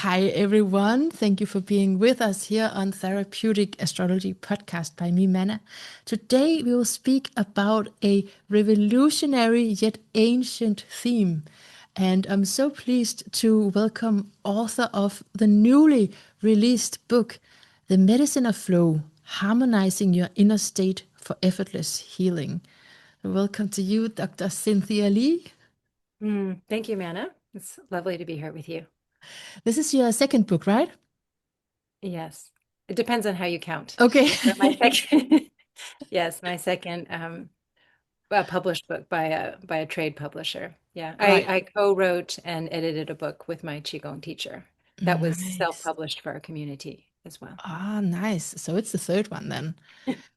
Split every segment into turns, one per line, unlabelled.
Hi, everyone. Thank you for being with us here on Therapeutic Astrology Podcast by me, Mana. Today, we will speak about a revolutionary yet ancient theme. And I'm so pleased to welcome author of the newly released book, The Medicine of Flow, Harmonizing Your Inner State for Effortless Healing. Welcome to you, Dr. Cynthia Li.
Thank you, Manna. It's lovely to be here with you.
This is your second book, right?
Yes, it depends on how you count.
Okay.
But my second, yes, my second published book by a trade publisher. Yeah, I,
Right.
I co-wrote and edited a book with my Qigong teacher that was
Nice.
self-published for our community as well.
Ah, nice. So it's the third one then.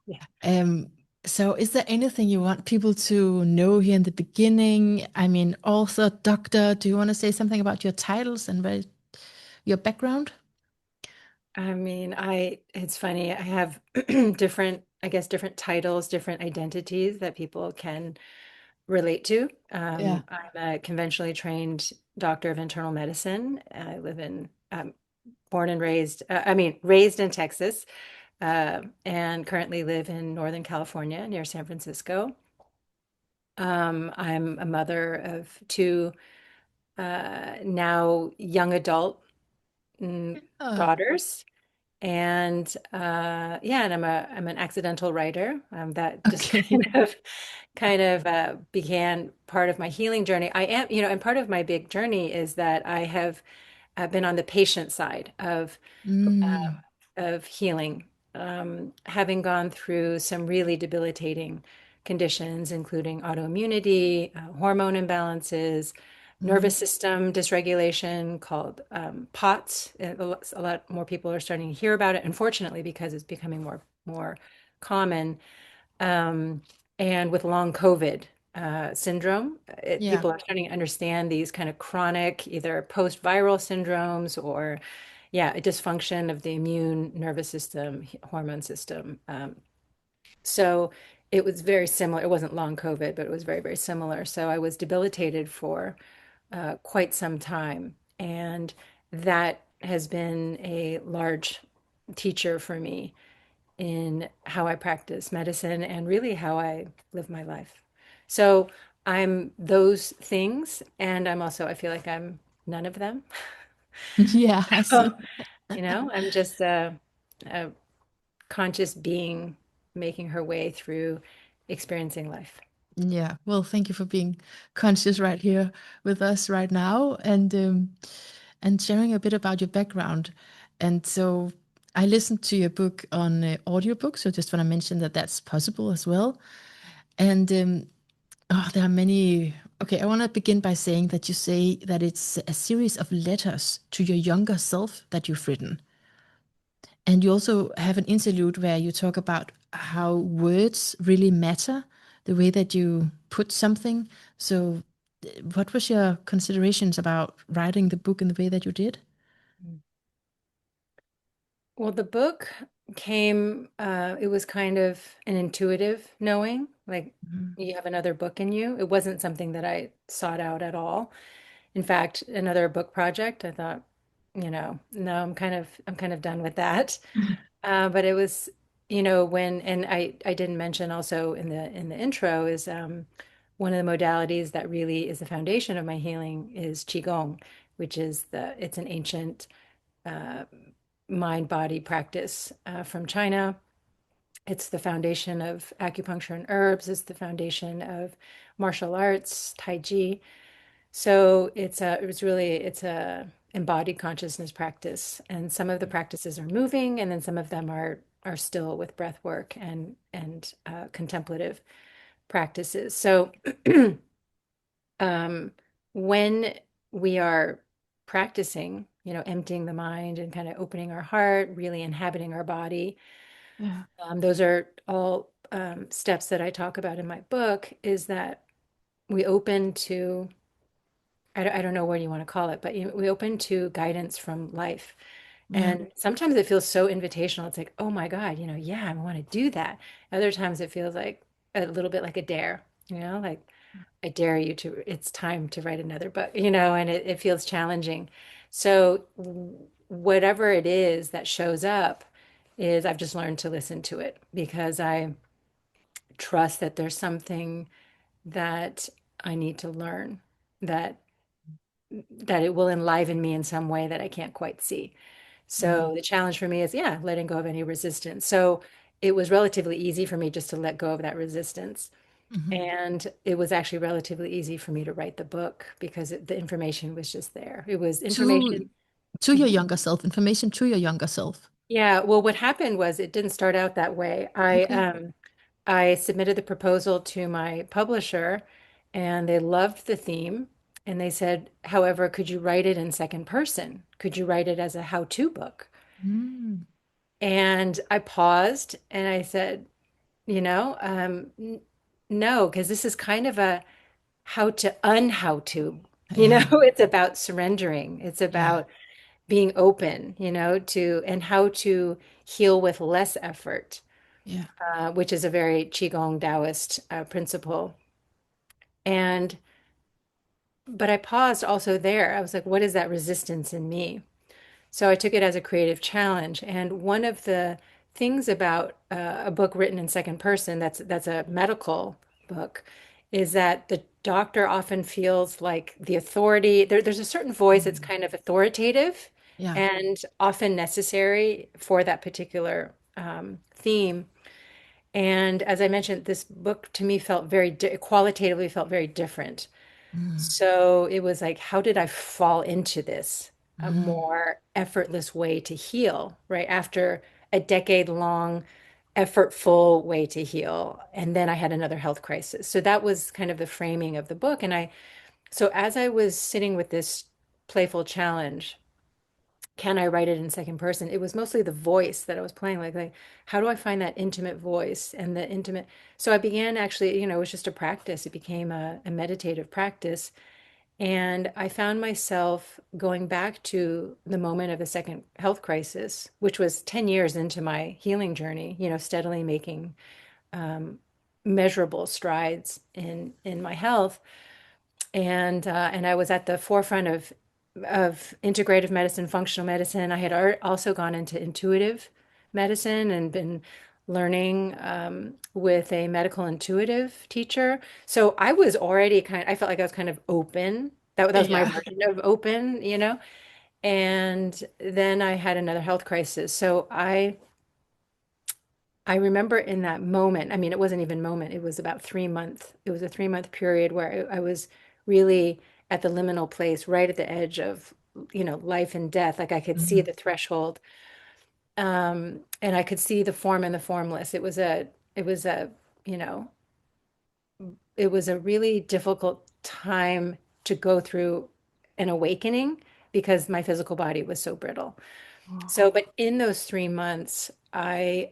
Yeah.
Um, so is there anything you want people to know here in the beginning? I mean, author, doctor, do you want to say something about your titles and your background?
It's funny. I have different titles, different identities that people can relate to.
Yeah.
I'm a conventionally trained doctor of internal medicine. I live in, born and raised, raised in Texas, and currently live in Northern California near San Francisco. I'm a mother of two now young adult
Ah,
daughters. And yeah, and I'm an accidental writer. That just
okay.
kind of began part of my healing journey. And part of my big journey is that I have been on the patient side
Mm,
of healing, having gone through some really debilitating conditions, including autoimmunity, hormone imbalances,
mm,
nervous system dysregulation called POTS. A lot more people are starting to hear about it, unfortunately, because it's becoming more common. Um, and with long COVID syndrome,
yeah.
people are starting to understand these kind of chronic, either post-viral syndromes or, yeah, a dysfunction of the immune nervous system, hormone system. So it was very similar. It wasn't long COVID, but it was very, very similar. So I was debilitated for quite some time. And that has been a large teacher for me in how I practice medicine and really how I live my life. So I'm those things, and I feel like I'm none of them.
Yeah. So,
I'm just a conscious being making her way through experiencing life.
yeah. Well, thank you for being conscious right here with us right now and sharing a bit about your background. And so I listened to your book on audiobook, so just want to mention that that's possible as well. And there are many. Okay, I want to begin by saying that you say that it's a series of letters to your younger self that you've written. And you also have an interlude where you talk about how words really matter, the way that you put something. So, what was your considerations about writing the book in the way that you did?
Well, the book it was kind of an intuitive knowing, like
Mhm.
you have another book in you. It wasn't something that I sought out at all. In fact, another book project, I thought, no, I'm kind of done with that. But it was, and I didn't mention also in the intro is one of the modalities that really is the foundation of my healing is Qigong, which is it's an ancient uh, mind body practice from China. It's the foundation of acupuncture and herbs. It's the foundation of martial arts, Tai Chi. So it's a embodied consciousness practice, and some of the practices are moving, and then some of them are still with breath work and contemplative practices. So um, when we are practicing, emptying the mind and kind of opening our heart, really inhabiting our body,
Yeah.
those are all steps that I talk about in my book, is that we open to, I don't know what you want to call it, but we open to guidance from life.
Yeah.
And sometimes it feels so invitational. It's like, oh my God, yeah, I want to do that. Other times it feels like a little bit like a dare, like I dare you to, it's time to write another book, and it feels challenging. So whatever it is that shows up is I've just learned to listen to it because I trust that there's something that I need to learn that that it will enliven me in some way that I can't quite see. So the challenge for me is, yeah, letting go of any resistance. So it was relatively easy for me just to let go of that resistance.
Mhm.
And it was actually relatively easy for me to write the book because the information was just there. It was
To
information.
your
Mhm.
younger self, information to your younger self.
Yeah, well, what happened was it didn't start out that way.
Okay.
I submitted the proposal to my publisher and they loved the theme. And they said, however, could you write it in second person? Could you write it as a how-to book?
Mm.
And I paused and I said, no, because this is kind of a how to,
Yeah.
it's about surrendering. It's
Yeah.
about being open, and how to heal with less effort,
Yeah.
which is a very Qigong Taoist principle. And, but I paused also there. I was like, what is that resistance in me? So I took it as a creative challenge. And one of the things about a book written in second person, that's a medical book, is that the doctor often feels like the authority. There's a certain voice that's
Mm.
kind of authoritative
Yeah.
and often necessary for that particular theme. And as I mentioned, this book to me felt qualitatively felt very different.
Mm.
So it was like, how did I fall into this? A
Mm.
more effortless way to heal, right? After a decade-long effortful way to heal. And then I had another health crisis. So that was kind of the framing of the book. So as I was sitting with this playful challenge, can I write it in second person? It was mostly the voice that I was playing, like how do I find that intimate voice and the intimate? So I began actually, it was just a practice. It became a meditative practice. And I found myself going back to the moment of the second health crisis, which was 10 years into my healing journey, steadily making um, measurable strides in my health. And I was at the forefront of integrative medicine, functional medicine. I had also gone into intuitive medicine and been learning with a medical intuitive teacher. So I was already I felt like I was kind of open. That was my
Yeah.
version of open. And then I had another health crisis. So I remember in that moment, I mean, it wasn't even moment, it was about 3 months. It was a 3 month period where I was really at the liminal place, right at the edge of, life and death. Like I could see
Mm.
the threshold, and I could see the form and the formless. It was a, you know, it was a really difficult time to go through an awakening because my physical body was so brittle.
Oh.
So, but in those 3 months, I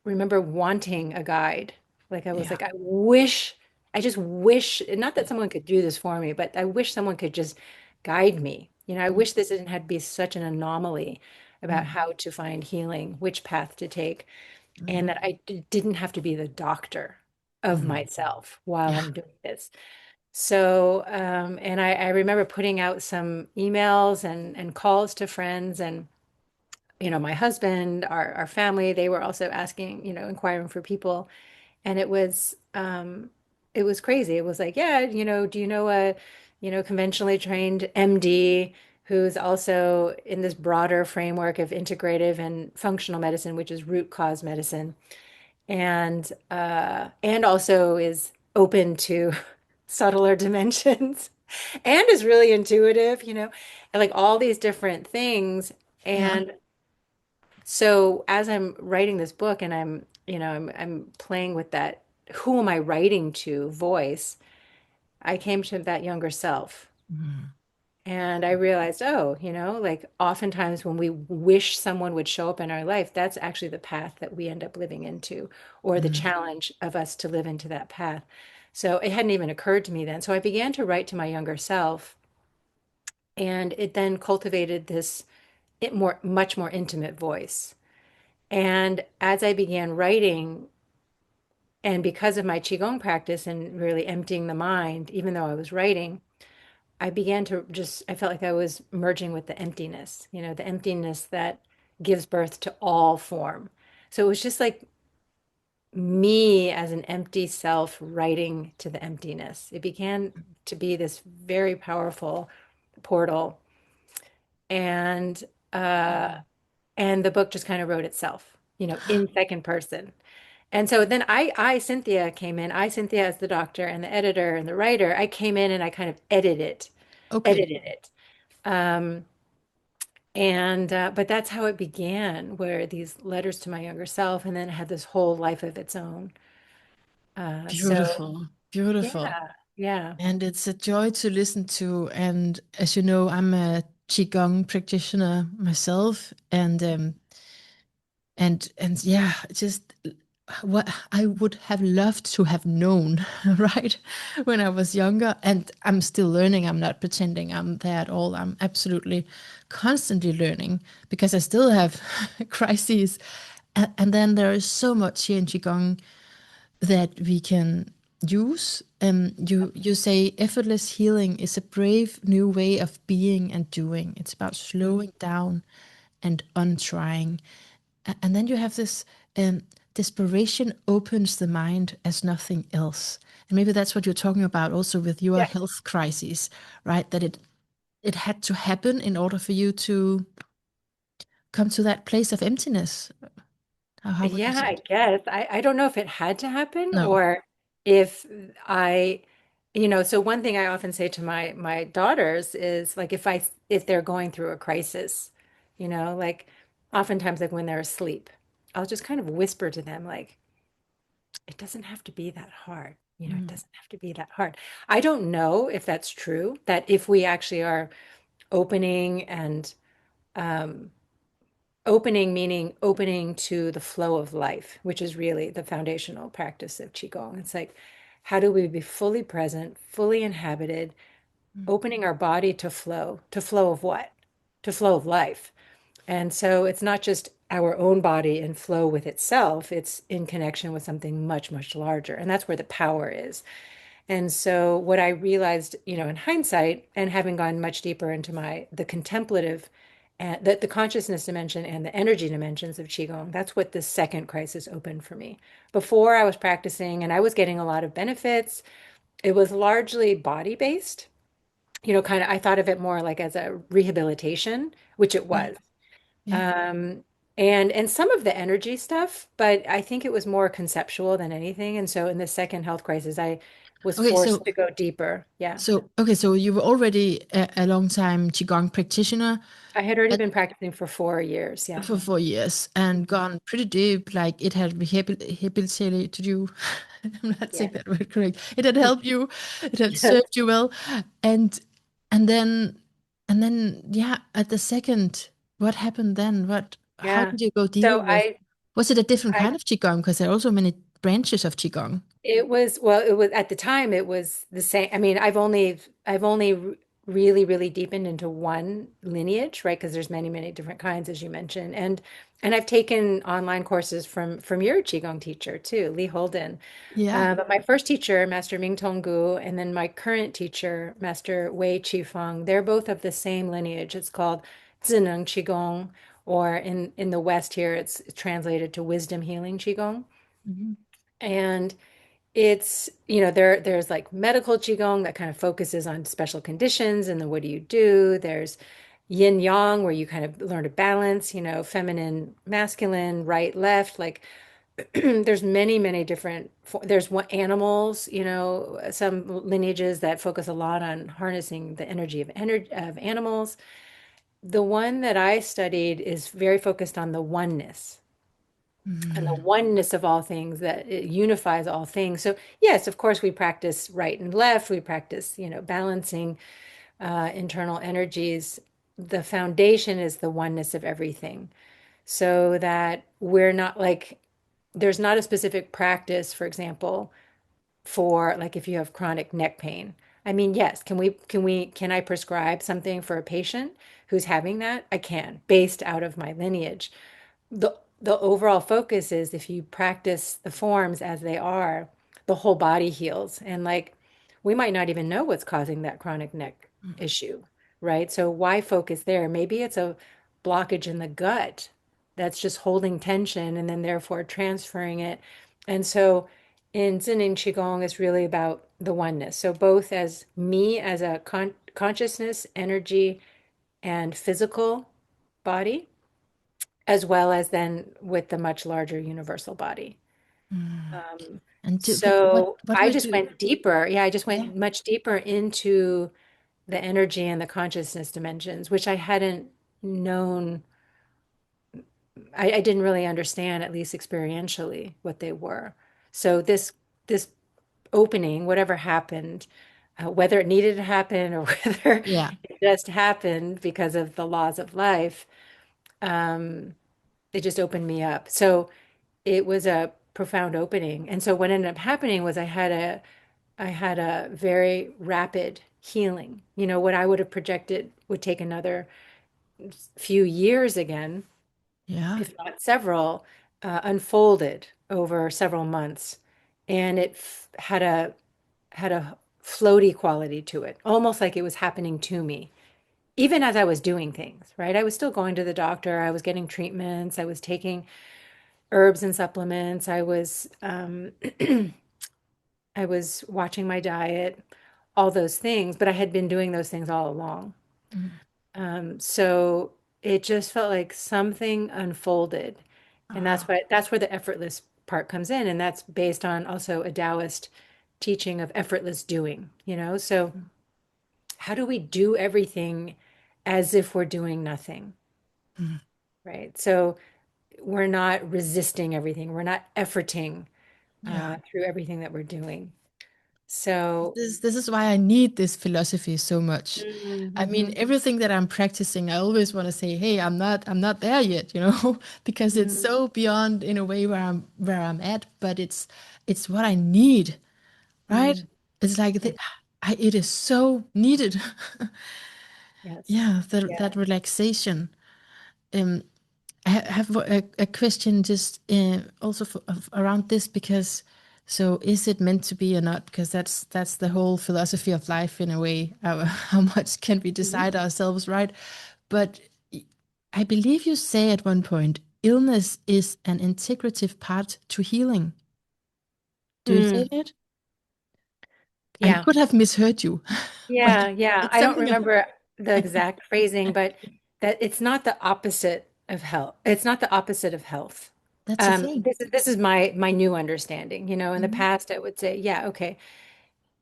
remember wanting a guide. Like I was
Yeah.
like, I just wish, not that someone could do this for me, but I wish someone could just guide me. I wish this didn't have to be such an anomaly about
Mm.
how to find healing, which path to take, and
Mm.
that I didn't have to be the doctor of
Mm.
myself while
Yeah.
I'm doing this. So, and I remember putting out some emails and calls to friends and my husband, our family, they were also asking, inquiring for people. And it was crazy. It was like, yeah, do you know a, conventionally trained MD who's also in this broader framework of integrative and functional medicine, which is root cause medicine, and also is open to subtler dimensions and is really intuitive, and like all these different things.
Yeah.
And so as I'm writing this book and I'm playing with that who am I writing to voice, I came to that younger self.
Mm.
And I realized, oh, like oftentimes when we wish someone would show up in our life, that's actually the path that we end up living into, or the
Mm.
challenge of us to live into that path. So it hadn't even occurred to me then. So I began to write to my younger self, and it then cultivated this much more intimate voice. And as I began writing, and because of my Qigong practice and really emptying the mind, even though I was writing, I began to just, I felt like I was merging with the emptiness, the emptiness that gives birth to all form. So it was just like me as an empty self writing to the emptiness. It began to be this very powerful portal. And uh
Wow.
and the book just kind of wrote itself, in second person. And so then Cynthia came in. Cynthia, as the doctor and the editor and the writer, I came in and I kind of
Okay.
edited it. Um, and but that's how it began, where these letters to my younger self, and then it had this whole life of its own. So
Beautiful. Beautiful.
yeah, yeah,
And it's a joy to listen to. And as you know, I'm a Qigong practitioner myself. And yeah, just what I would have loved to have known, right, when I was younger. And I'm still learning. I'm not pretending I'm there at all. I'm absolutely constantly learning because I still have crises. And then there is so much here in Qigong that we can use. You say effortless healing is a brave new way of being and doing. It's about slowing down and untrying. And then you have this desperation opens the mind as nothing else. And maybe that's what you're talking about also with your
yeah,
health crises, right? That it had to happen in order for you to come to that place of emptiness. How would you
yeah.
say
I
it?
guess I don't know if it had to happen
No.
or if I, So one thing I often say to my daughters is like if they're going through a crisis, like oftentimes like when they're asleep, I'll just kind of whisper to them like, it doesn't have to be that hard. It
Mm.
doesn't have to be that hard. I don't know if that's true, that if we actually are opening and um, opening, meaning opening to the flow of life, which is really the foundational practice of Qigong. It's like, how do we be fully present, fully inhabited,
Mm.
opening our body to flow of what? To flow of life. And so it's not just our own body in flow with itself, it's in connection with something much, much larger. And that's where the power is. And so what I realized, in hindsight and having gone much deeper into the contemplative and the consciousness dimension and the energy dimensions of Qigong, that's what the second crisis opened for me. Before I was practicing and I was getting a lot of benefits, it was largely body based. Kind of, I thought of it more like as a rehabilitation, which it
Yeah.
was.
Yeah.
Um, and some of the energy stuff, but I think it was more conceptual than anything. And so in the second health crisis, I was
Okay,
forced to go deeper. Yeah.
so you were already a long time Qigong practitioner
I had already
at,
been practicing for 4 years. Yeah.
for 4 years and gone pretty deep, like it had rehabilitated you. I'm not
Yeah.
saying that word correct. It had helped you, it had
Yes.
served you well. And and then yeah, at the second, what happened then? How
Yeah.
did you go deeper
So
with? Was it a different
I
kind of Qigong? Because there are also many branches of Qigong.
it was at the time it was the same. I mean, I've only really, really deepened into one lineage, right? Because there's many, many different kinds, as you mentioned. And I've taken online courses from your Qigong teacher too, Lee Holden.
Yeah.
But my first teacher, Master Ming Tonggu, and then my current teacher, Master Wei Qifeng, they're both of the same lineage. It's called Zineng Qigong, or in the West here, it's translated to Wisdom Healing Qigong.
Mhm.
And there's like medical qigong that kind of focuses on special conditions and then what do you do? There's yin yang where you kind of learn to balance, feminine, masculine, right, left. Like there's many, many different. There's what animals, some lineages that focus a lot on harnessing the energy of animals. The one that I studied is very focused on the oneness and the
Mhm.
oneness of all things that it unifies all things. So yes, of course, we practice right and left. We practice, balancing internal energies. The foundation is the oneness of everything, so that we're not like there's not a specific practice, for example, for like if you have chronic neck pain. I mean, yes, can I prescribe something for a patient who's having that? I can, based out of my lineage. The overall focus is if you practice the forms as they are, the whole body heals. And like we might not even know what's causing that chronic neck issue, right? So why focus there? Maybe it's a blockage in the gut that's just holding tension and then therefore transferring it. And so in Zen and Qigong, it's really about the oneness. So both as me as a consciousness, energy, and physical body, as well as then with the much larger universal body.
Mm.
Um,
And
so
what
I
would
just
you?
went deeper. Yeah, I just
Yeah,
went much deeper into the energy and the consciousness dimensions, which I hadn't known. I didn't really understand, at least experientially, what they were. So this opening, whatever happened, whether it needed to happen or whether
yeah,
it just happened because of the laws of life, um, it just opened me up. So it was a profound opening. And so what ended up happening was I had a very rapid healing. You know, what I would have projected would take another few years again,
yeah.
if not several, unfolded over several months. And it had a floaty quality to it, almost like it was happening to me, even as I was doing things, right? I was still going to the doctor, I was getting treatments, I was taking herbs and supplements, I was watching my diet, all those things, but I had been doing those things all along.
Mm.
So it just felt like something unfolded. And
Ah,
that's where the effortless part comes in. And that's based on also a Taoist teaching of effortless doing, you know? So
mm,
how do we do everything as if we're doing nothing,
mm.
right? So we're not resisting everything. We're not efforting
Yeah.
through everything that we're doing. So,
This is why I need this philosophy so much. I mean,
mm-hmm,
everything that I'm practicing, I always want to say, "Hey, I'm not there yet," you know, because it's
mm-hmm,
so beyond in a way where I'm at, but it's what I need, right?
mm,
It's like
yeah,
it is so needed.
yes,
Yeah,
yeah.
that relaxation. Um, I have a question just also around this because so is it meant to be or not? Because that's the whole philosophy of life in a way. How much can we
Mhm.
decide ourselves, right? But I believe you say at one point, illness is an integrative part to healing. Do you say
Mm,
that? I
yeah.
could have misheard you, but
Yeah, yeah.
it's
I don't
something.
remember the exact phrasing, but that it's not the opposite of health. It's not the opposite of health.
That's a thing.
This is my new understanding. You know, in the
Mhm.
past, I would say, yeah, okay.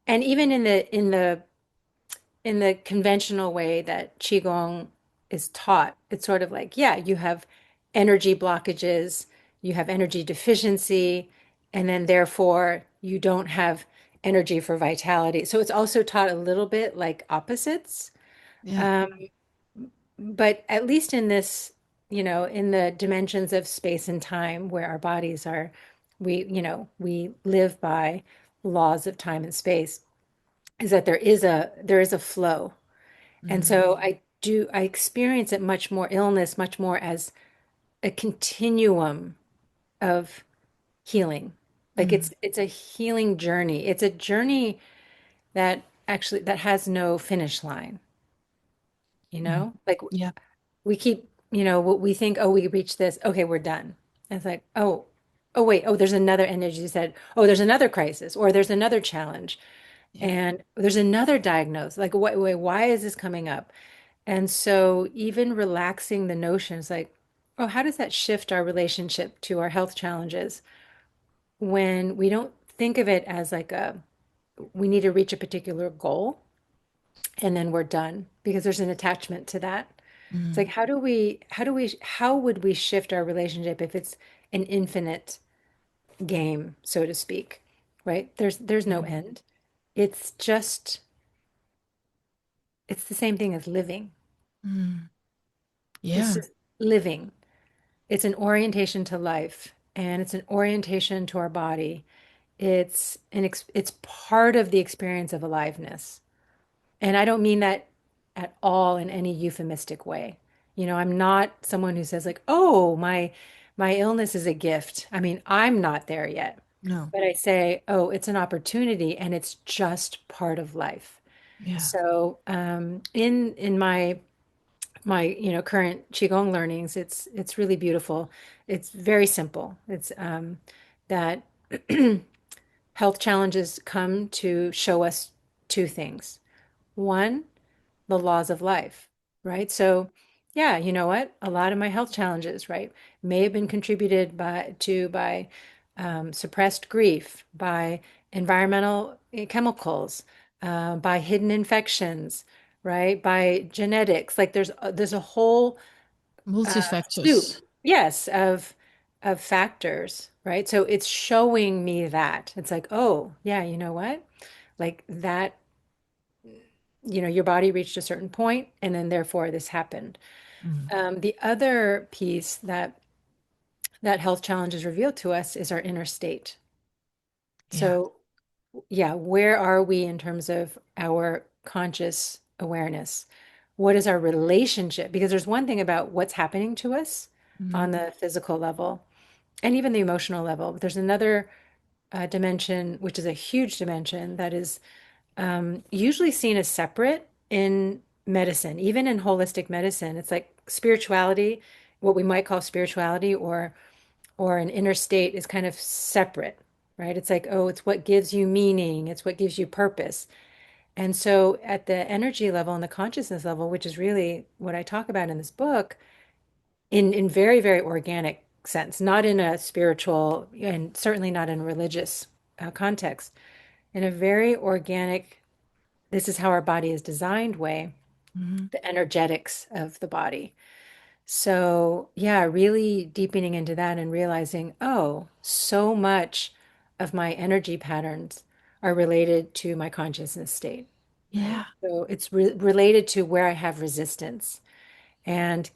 And even in the conventional way that Qigong is taught, it's sort of like, yeah, you have energy blockages, you have energy deficiency, and then therefore you don't have energy for vitality. So it's also taught a little bit like opposites.
Yeah.
Um, but at least in this, in the dimensions of space and time where our bodies are, we live by laws of time and space, is that there is a flow. And
Mm,
so I experience it much more illness, much more as a continuum of healing. Like
mm,
it's a healing journey. It's a journey that has no finish line, you
mm.
know? Like
Yeah.
we keep, what we think, oh, we reached this, okay, we're done. And it's like, oh wait, oh, there's another, and as you said, oh, there's another crisis, or there's another challenge,
Yeah.
and there's another diagnosis. Like, why is this coming up? And so even relaxing the notions like, oh, how does that shift our relationship to our health challenges when we don't think of it as like we need to reach a particular goal and then we're done because there's an attachment to that. It's like,
Mm,
how would we shift our relationship if it's an infinite game, so to speak, right? There's no
mm,
end. It's just, it's the same thing as living.
mm.
It's
Yeah.
just living. It's an orientation to life and it's an orientation to our body. It's part of the experience of aliveness. And I don't mean that at all in any euphemistic way. I'm not someone who says like, "Oh, my illness is a gift." I mean, I'm not there yet.
No.
But I say, "Oh, it's an opportunity and it's just part of life."
Yeah.
So in my current qigong learnings, it's really beautiful. It's very simple. It's that health challenges come to show us two things. One, the laws of life, right? So, yeah, you know what? A lot of my health challenges, right, may have been contributed by suppressed grief, by environmental chemicals, by hidden infections, right, by genetics. Like there's a whole soup,
Multi-factors.
yes, of factors, right? So it's showing me that it's like, oh, yeah, you know what? Like that, your body reached a certain point, and then therefore this happened.
Mm.
The other piece that health challenges reveal to us is our inner state.
Yeah.
So, yeah, where are we in terms of our conscious awareness? What is our relationship? Because there's one thing about what's happening to us
Mm.
on the physical level and even the emotional level. But there's another dimension, which is a huge dimension, that is usually seen as separate in medicine, even in holistic medicine. It's like spirituality, what we might call spirituality or an inner state is kind of separate, right? It's like, oh, it's what gives you meaning, it's what gives you purpose. And so at the energy level and the consciousness level, which is really what I talk about in this book, in very, very organic sense, not in a spiritual and certainly not in a religious context, in a very organic, this is how our body is designed way,
Mm.
the energetics of the body. So, yeah, really deepening into that and realizing, oh, so much of my energy patterns are related to my consciousness state, right?
Yeah.
So it's related to where I have resistance. And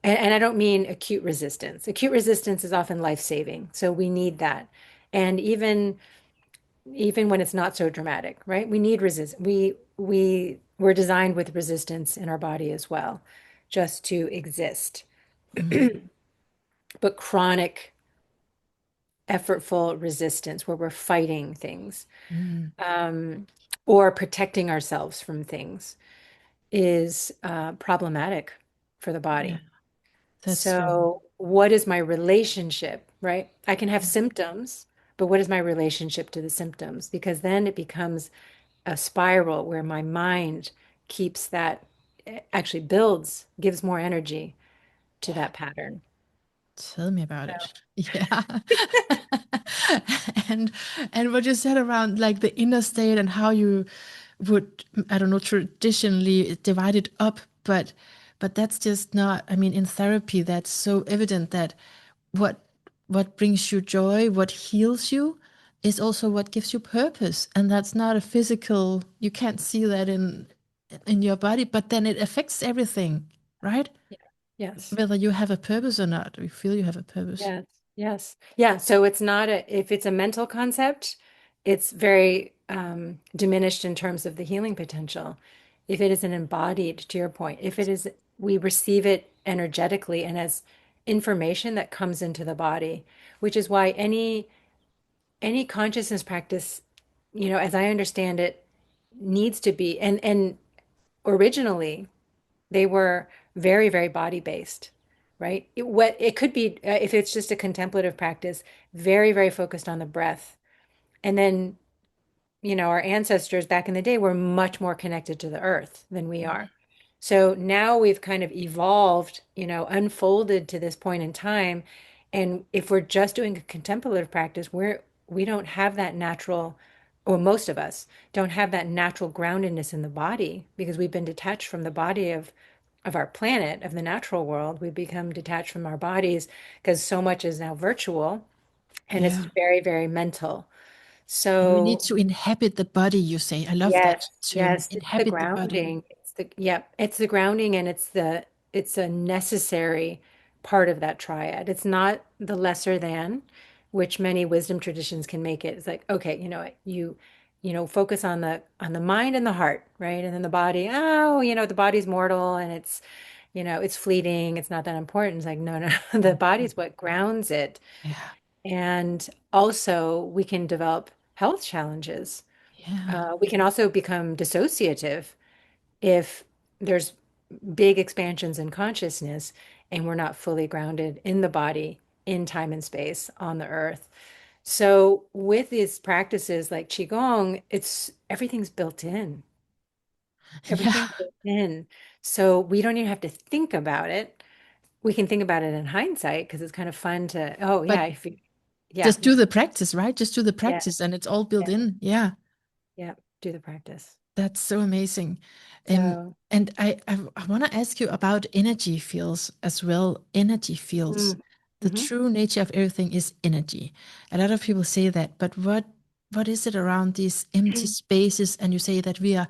and I don't mean acute resistance. Acute resistance is often life-saving. So we need that. And even when it's not so dramatic, right? We need resist. We're designed with resistance in our body as well, just to exist.
Mm.
But chronic, effortful resistance where we're fighting things,
Mm.
um, or protecting ourselves from things is problematic for the
Yeah.
body.
That's very.
So, what is my relationship, right? I can have symptoms, but what is my relationship to the symptoms? Because then it becomes a spiral where my mind keeps that, actually builds, gives more energy to
Yeah.
that pattern.
Tell me about
So,
it. Yeah. And and what you said around like the inner state and how you would, I don't know, traditionally divide it up, but that's just not, I mean, in therapy that's so evident that what what brings you joy, what heals you is also what gives you purpose. And that's not a physical, you can't see that in your body, but then it affects everything, right?
yeah. Yes.
Whether you have a purpose or not, you feel you have a purpose.
Yes, yes. Yeah, so it's not if it's a mental concept, it's very diminished in terms of the healing potential. If it is an embodied, to your point, if it is, we receive it energetically and as information that comes into the body, which is why any consciousness practice, as I understand it, needs to be, and originally they were very, very body based, right? What it could be, if it's just a contemplative practice, very, very focused on the breath. And then, our ancestors back in the day were much more connected to the earth than we are. So now we've kind of evolved, unfolded to this point in time. And if we're just doing a contemplative practice, we don't have that natural, or most of us don't have that natural groundedness in the body because we've been detached from the body of our planet, of the natural world. We've become detached from our bodies because so much is now virtual and it's
Yeah.
very, very mental.
And we need
So
to inhabit the body, you say. I love that
yes,
term.
yes, it's the
Inhabit the body.
grounding. It's the grounding and it's a necessary part of that triad. It's not the lesser than, which many wisdom traditions can make it. It's like, okay, focus on the mind and the heart, right? And then the body, oh, the body's mortal and it's fleeting, it's not that important. It's like, no, no, the body's what grounds it.
Yeah.
And also we can develop health challenges
Yeah.
We can also become dissociative if there's big expansions in consciousness and we're not fully grounded in the body, in time and space on the earth. So with these practices like Qigong, it's everything's built in.
Yeah.
Everything's built in. So we don't even have to think about it. We can think about it in hindsight because it's kind of fun to, oh
But
yeah, if you, yeah,
just do the practice, right? Just do the
yeah,
practice and it's all built
yeah,
in. Yeah.
yeah, do the practice.
That's so amazing. Um,
So,
and I want to ask you about energy fields as well. Energy fields.
mm,
The
hmm
true nature of everything is energy. A lot of people say that, but what is it around these empty spaces? And you say that we are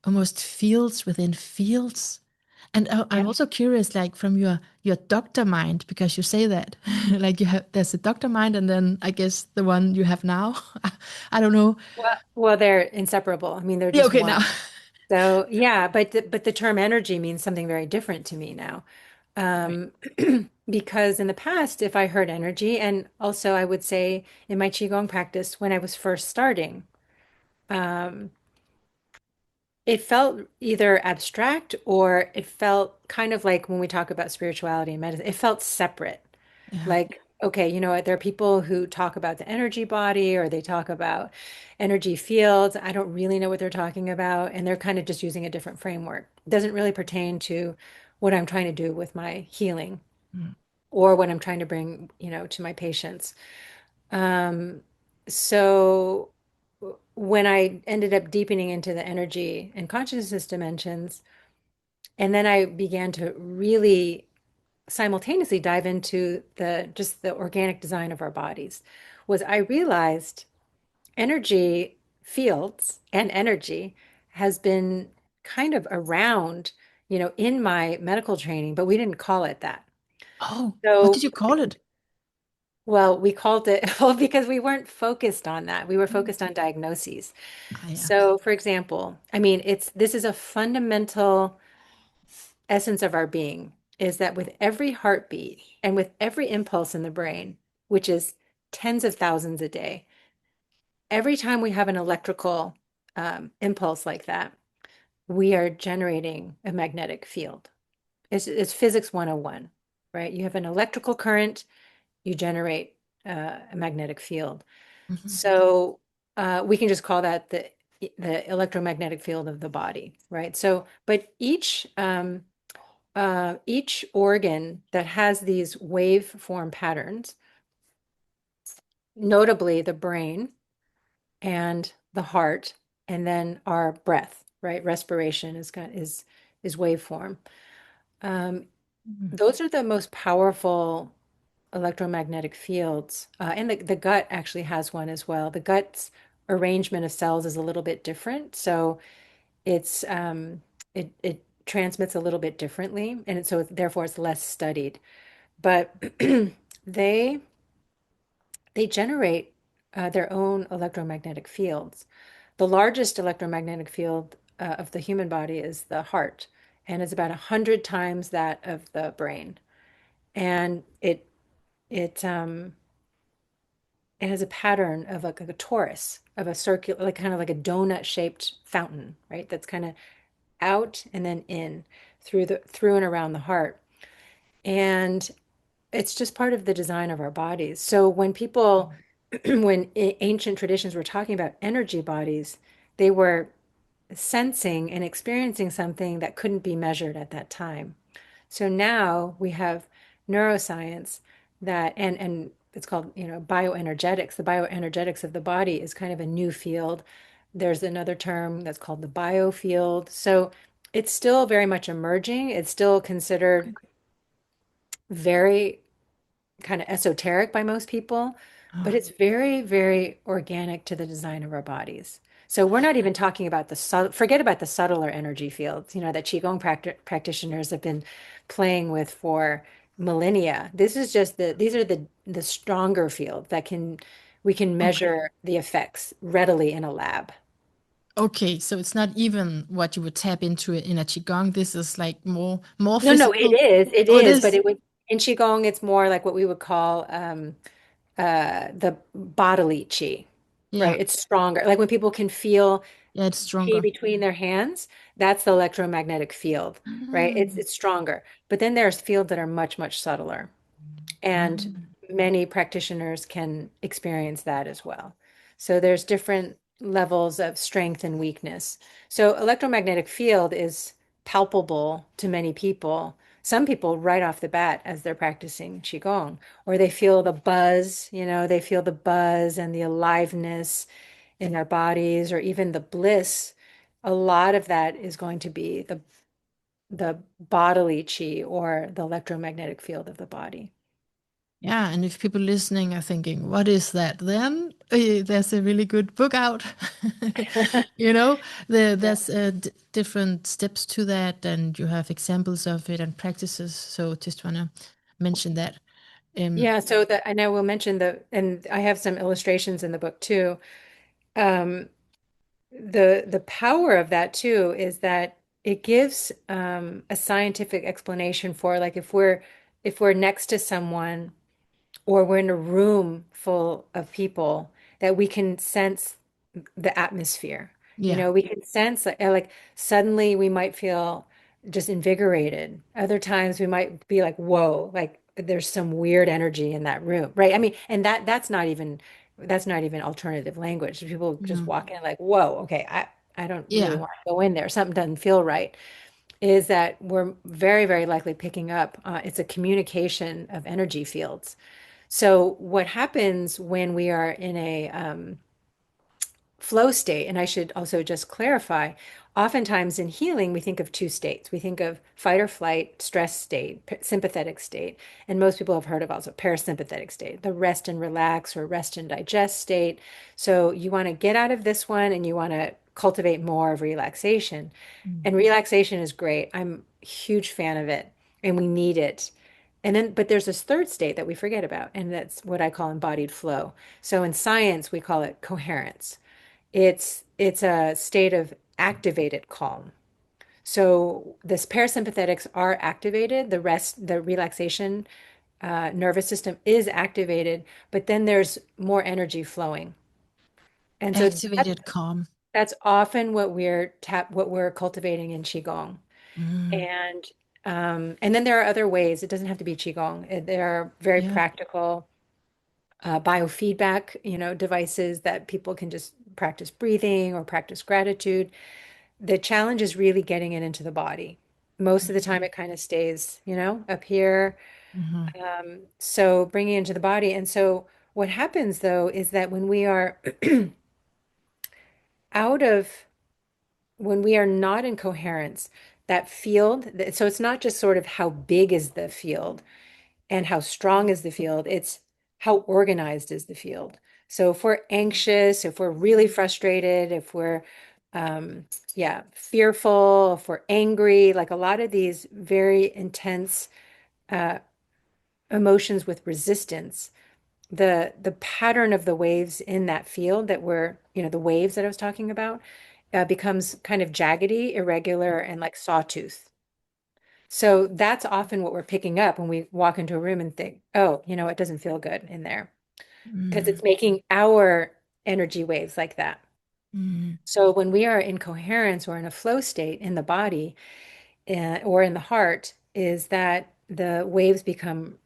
almost fields within fields. And I'm
yeah.
also curious, like from your doctor mind, because you say that, like you have there's a doctor mind, and then I guess the one you have now. I don't know.
Well, they're inseparable. I mean, they're
Yeah,
just
okay, now.
one. So yeah, but the term energy means something very different to me now.
Right.
Um, because in the past, if I heard energy, and also I would say in my Qigong practice when I was first starting, um, it felt either abstract or it felt kind of like when we talk about spirituality and medicine, it felt separate.
Yeah.
Like, okay, you know what? There are people who talk about the energy body or they talk about energy fields. I don't really know what they're talking about. And they're kind of just using a different framework. It doesn't really pertain to what I'm trying to do with my healing
Mm.
or what I'm trying to bring, to my patients. Um, so when I ended up deepening into the energy and consciousness dimensions, and then I began to really simultaneously dive into the just the organic design of our bodies, was I realized energy fields and energy has been kind of around, in my medical training, but we didn't call it that.
Oh, what did
So
you call it?
well, we called it, well, because we weren't focused on that. We were
Mm.
focused on diagnoses.
Ah, yeah.
So, for example, I mean, this is a fundamental essence of our being is that with every heartbeat and with every impulse in the brain, which is tens of thousands a day, every time we have an electrical impulse like that, we are generating a magnetic field. It's physics 101, right? You have an electrical current, you generate a magnetic field.
Mhm.
So we can just call that the electromagnetic field of the body, right? So, but each organ that has these waveform patterns, notably the brain and the heart, and then our breath, right? Respiration is waveform. Um,
Mhm.
those are the most powerful electromagnetic fields. And the gut actually has one as well. The gut's arrangement of cells is a little bit different. So it's it transmits a little bit differently. And so therefore it's less studied. But they they generate their own electromagnetic fields. The largest electromagnetic field of the human body is the heart, and it's about 100 times that of the brain. And it it has a pattern of like a torus, of a circular, like kind of like a donut shaped fountain, right? That's kind of out and then in through and around the heart. And it's just part of the design of our bodies. So when people, when ancient traditions were talking about energy bodies, they were sensing and experiencing something that couldn't be measured at that time. So now we have neuroscience and it's called, bioenergetics. The bioenergetics of the body is kind of a new field. There's another term that's called the biofield. So it's still very much emerging. It's still considered very kind of esoteric by most people, but
Oh,
it's very, very organic to the design of our bodies. So we're not even talking about forget about the subtler energy fields, that Qigong practitioners have been playing with for millennia. This is just these are the stronger fields that we can
okay.
measure the effects readily in a lab.
Okay, so it's not even what you would tap into in a qigong. This is like more
No, no, it
physical.
is, it
Oh, it
is, but
is.
it would in Qigong, it's more like what we would call the bodily Qi.
Yeah.
right? It's stronger. Like when people can feel
Yeah, it's
chi
stronger.
between their hands, that's the electromagnetic field, right?
Mm.
It's stronger. But then there's fields that are much, much subtler. And
Mm.
many practitioners can experience that as well. So there's different levels of strength and weakness. So electromagnetic field is palpable to many people. Some people right off the bat as they're practicing Qigong, or they feel the buzz, they feel the buzz and the aliveness in their bodies, or even the bliss. A lot of that is going to be the bodily chi or the electromagnetic field of the body.
Yeah, and if people listening are thinking, what is that? Then there's a really good book out. You know,
Yeah.
there's different steps to that, and you have examples of it and practices. So just want to mention that. Um,
Yeah, so that, and I will mention and I have some illustrations in the book too. Um, the power of that too is that it gives a scientific explanation for, like, if we're next to someone or we're in a room full of people, that we can sense the atmosphere.
yeah,
We can sense like suddenly we might feel just invigorated. Other times we might be like, whoa, like there's some weird energy in that room, right? I mean, and that's not even alternative language. People just
mm,
walk in like, whoa, okay, I don't really
yeah.
want to go in there. Something doesn't feel right. Is that we're very, very likely picking up. It's a communication of energy fields. So what happens when we are in a flow state, and I should also just clarify, oftentimes in healing, we think of two states. We think of fight or flight, stress state, sympathetic state, and most people have heard of also parasympathetic state, the rest and relax or rest and digest state. So you want to get out of this one and you want to cultivate more of relaxation.
Mm.
And relaxation is great. I'm a huge fan of it, and we need it. And then, but there's this third state that we forget about, and that's what I call embodied flow. So in science, we call it coherence. It's a state of activated calm. So this parasympathetics are activated, the rest, the relaxation nervous system is activated, but then there's more energy flowing. And so
Activated calm.
that's often what we're cultivating in Qigong.
Mm,
And then there are other ways. It doesn't have to be Qigong. There are very
yeah.
practical biofeedback, devices that people can just practice breathing or practice gratitude. The challenge is really getting it into the body. Most of the time,
Mm,
it kind of stays, up here.
mhm.
So bringing it into the body. And so what happens though is that out of when we are not in coherence, that field, so it's not just sort of how big is the field and how strong is the field, it's how organized is the field. So if we're anxious, if we're really frustrated, if we're fearful, if we're angry, like a lot of these very intense uh, emotions with resistance, the pattern of the waves in that field that the waves that I was talking about, becomes kind of jaggedy, irregular, and like sawtooth. So that's often what we're picking up when we walk into a room and think, oh, it doesn't feel good in there, because
Mm,
it's making our energy waves like that.
mm,
So when we are in coherence or in a flow state in the body, or in the heart, is that the waves become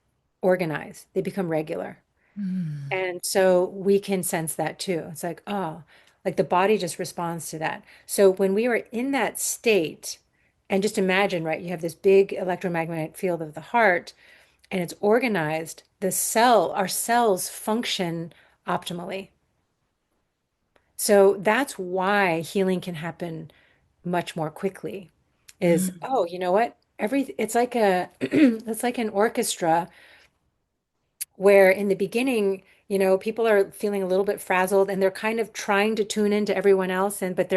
organized, they become regular.
mm,
And so we can sense that too. It's like, oh, like the body just responds to that. So when we are in that state, and just imagine, right, you have this big electromagnetic field of the heart and it's organized, our cells function optimally. So that's why healing can happen much more quickly. Is,
mm.
oh, you know what? It's like it's like an orchestra where in the beginning, people are feeling a little bit frazzled and they're kind of trying to tune into everyone else, but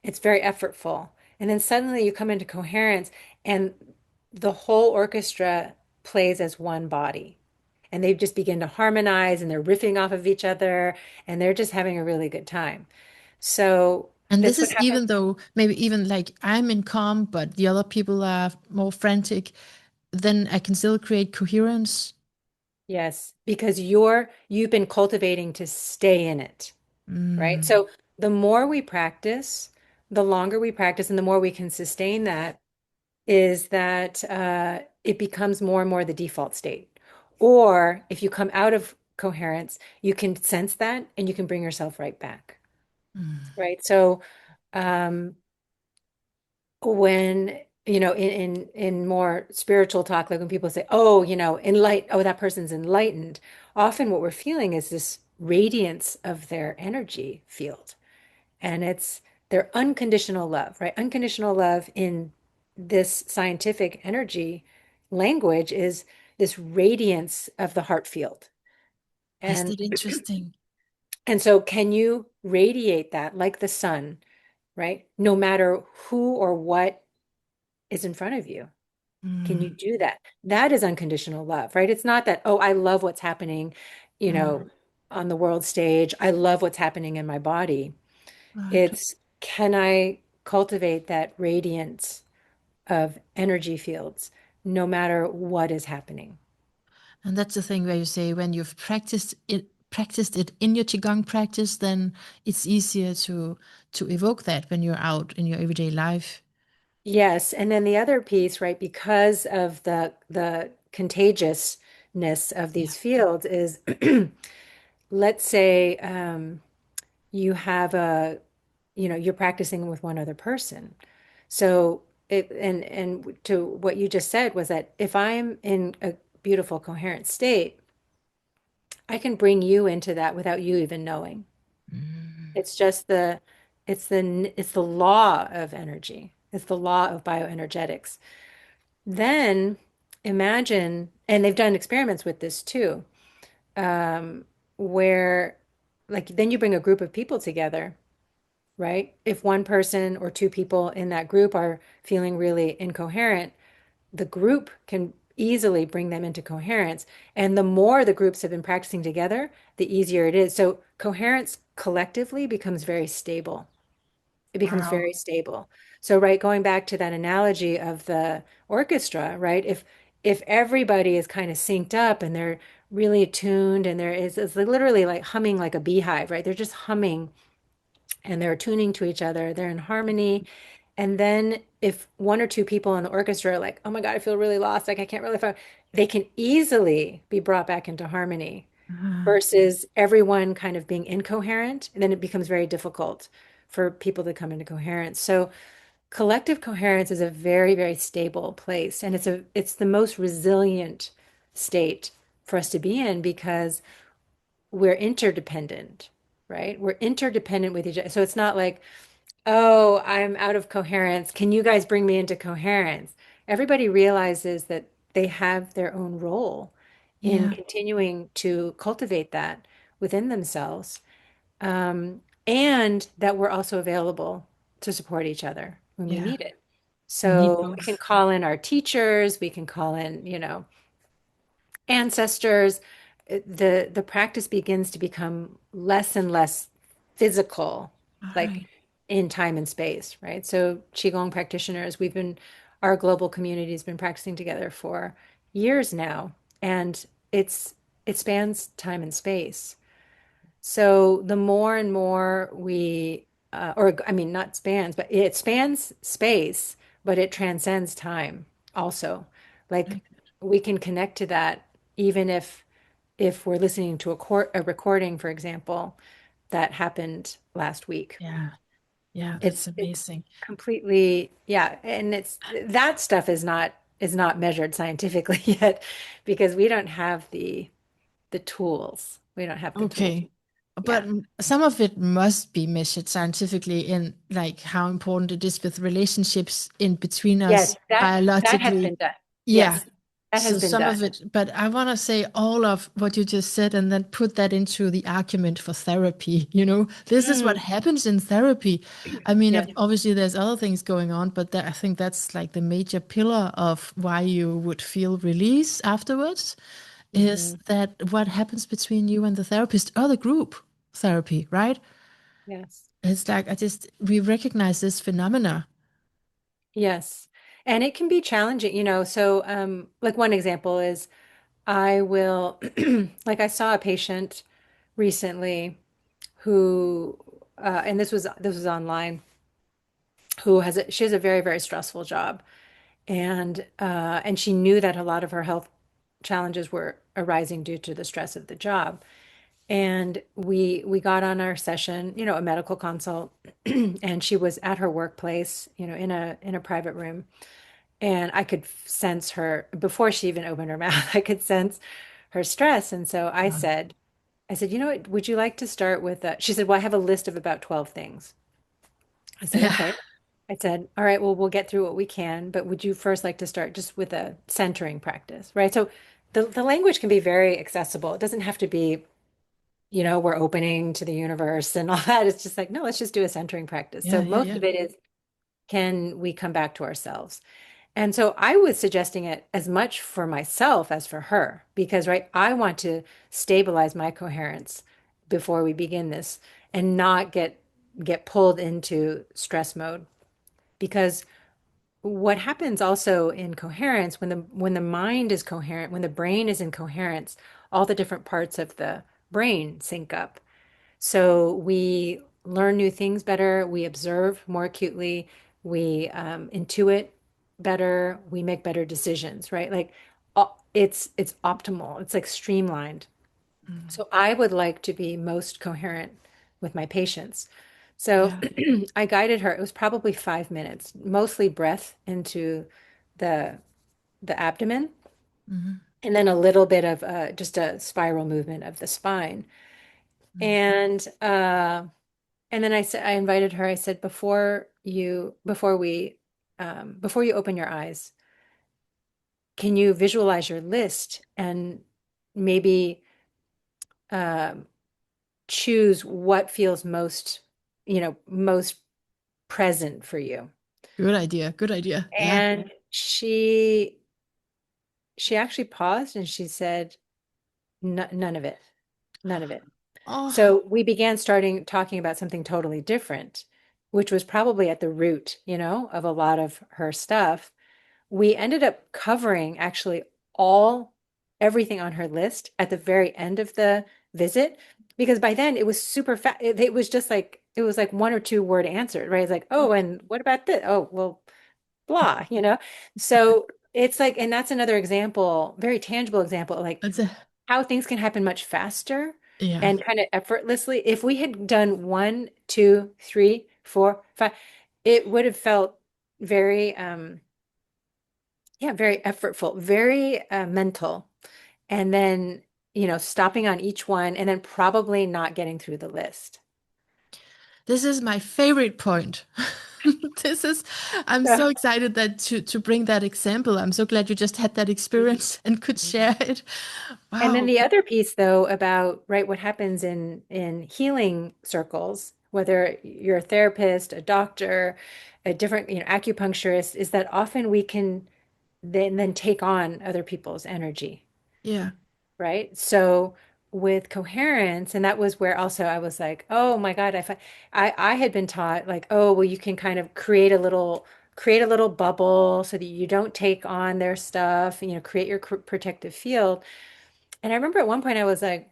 it's very effortful. And then suddenly you come into coherence and the whole orchestra plays as one body. And they just begin to harmonize and they're riffing off of each other and they're just having a really good time. So
And this
that's what
is
happens.
even though maybe even like I'm in calm, but the other people are more frantic, then I can still create coherence.
Yes, because you've been cultivating to stay in it. right?
Mm.
So the more we practice, the longer we practice, and the more we can sustain that, is that it becomes more and more the default state. Or if you come out of coherence, you can sense that and you can bring yourself right back,
Mm.
right? So um, when in more spiritual talk, like when people say, "Oh, oh, that person's enlightened," often what we're feeling is this radiance of their energy field, and it's their unconditional love, right? Unconditional love in this scientific energy language is this radiance of the heart field.
Is
And
that interesting?
and so can you radiate that like the sun, right? No matter who or what is in front of you. Can you
Mm.
do that? That is unconditional love, right? It's not that, oh, I love what's happening, you
Mm.
know, on the world stage. I love what's happening in my body.
Right.
It's, can I cultivate that radiance of energy fields no matter what is happening?
And that's the thing where you say when you've practiced it in your qigong practice, then it's easier to evoke that when you're out in your everyday life.
Yes, and then the other piece, right, because of the contagiousness of
Yeah.
these fields is, let's say you have you're practicing with one other person. So and to what you just said was that if I'm in a beautiful, coherent state, I can bring you into that without you even knowing.
Mm.
It's just it's the law of energy. It's the law of bioenergetics. Then imagine, and they've done experiments with this too, where like then you bring a group of people together, right? If one person or two people in that group are feeling really incoherent, the group can easily bring them into coherence. And the more the groups have been practicing together, the easier it is. So coherence collectively becomes very stable. It becomes
Wow.
very stable. So, right, going back to that analogy of the orchestra, right? If everybody is kind of synced up and they're really attuned and there is it's literally like humming like a beehive, right? They're just humming and they're tuning to each other, they're in harmony. And then if one or two people in the orchestra are like, oh my God, I feel really lost, like I can't really find, they can easily be brought back into harmony
Ah,
versus everyone kind of being incoherent. And then it becomes very difficult for people to come into coherence. So collective coherence is a very, very stable place. And it's the most resilient state for us to be in because we're interdependent, right? We're interdependent with each other. So it's not like, oh, I'm out of coherence. Can you guys bring me into coherence? Everybody realizes that they have their own role in
yeah,
continuing to cultivate that within themselves, and that we're also available to support each other when we
yeah.
need it.
We need
So we can
both.
call in our teachers, we can call in, ancestors. The practice begins to become less and less physical, like
Right.
in time and space, right? So Qigong practitioners, our global community has been practicing together for years now, and it spans time and space. So the more and more or I mean, not spans, but it spans space, but it transcends time also. Like
Like,
we can connect to that even if we're listening to a recording, for example, that happened last week.
yeah, yeah, that's
It's
amazing.
completely, yeah, and it's that stuff is not measured scientifically yet because we don't have the tools. We don't have the tools.
Okay. But
Yeah.
some of it must be measured scientifically in like how important it is with relationships in between
Yes,
us
that has
biologically.
been done.
Yeah.
Yes, that has
So
been
some
done.
of it, but I want to say all of what you just said and then put that into the argument for therapy. This is what
Mm,
happens in therapy. I mean,
yes.
obviously there's other things going on, but I think that's like the major pillar of why you would feel release afterwards is
Hmm.
that what happens between you and the therapist or the group therapy, right?
Yes.
It's like we recognize this phenomena.
Yes. And it can be challenging, so like one example is I will like I saw a patient recently who, and this was online, she has a very, very stressful job, and she knew that a lot of her health challenges were arising due to the stress of the job. And we got on our session, a medical consult, and she was at her workplace, in a private room, and I could sense her before she even opened her mouth. I could sense her stress, and so I said, would you like to start with that? She said, well, I have a list of about 12 things. I said,
Yeah.
okay. I said, all right, well, we'll get through what we can, but would you first like to start just with a centering practice, right? So the language can be very accessible. It doesn't have to be, we're opening to the universe and all that. It's just like, no, let's just do a centering practice. So
Yeah. Yeah.
most
Yeah.
of it is, can we come back to ourselves? And so I was suggesting it as much for myself as for her, because, right, I want to stabilize my coherence before we begin this and not get pulled into stress mode. Because what happens also in coherence, when the mind is coherent, when the brain is in coherence, all the different parts of the brain sync up. So we learn new things better, we observe more acutely, we intuit better, we make better decisions, right? Like it's optimal, it's like streamlined.
Mm.
So I would like to be most coherent with my patients. So
Yeah.
I guided her. It was probably 5 minutes, mostly breath into the the abdomen,
Mm-hmm.
and then a little bit of just a spiral movement of the spine. And then I invited her. I said, before you open your eyes, can you visualize your list and maybe um, choose what feels most present for you?
Good idea. Good idea. Yeah.
And she actually paused and she said, None of it, none of it."
Oh,
So we began starting talking about something totally different, which was probably at the root, of a lot of her stuff. We ended up covering actually all everything on her list at the very end of the visit, because by then it was super fast. It was just like it was like one or two word answered, right? It's like, oh,
okay.
and what about this? Oh, well, blah. So it's like, and that's another example, very tangible example, of like
That's a
how things can happen much faster
yeah.
and kind of effortlessly. If we had done one, two, three, four, five, it would have felt very, yeah, very effortful, very mental. And then, stopping on each one and then probably not getting through the list.
This is my favorite point. This is, I'm so
Yeah.
excited that to bring that example. I'm so glad you just had that experience and could share it.
And then
Wow.
the other piece, though, about, right, what happens in healing circles, whether you're a therapist, a doctor, a different, acupuncturist, is that often we can then take on other people's energy,
Yeah.
right? So with coherence, and that was where also I was like, oh my God, I had been taught like, oh, well, you can kind of create a little bubble so that you don't take on their stuff, create your protective field. And I remember at one point I was like,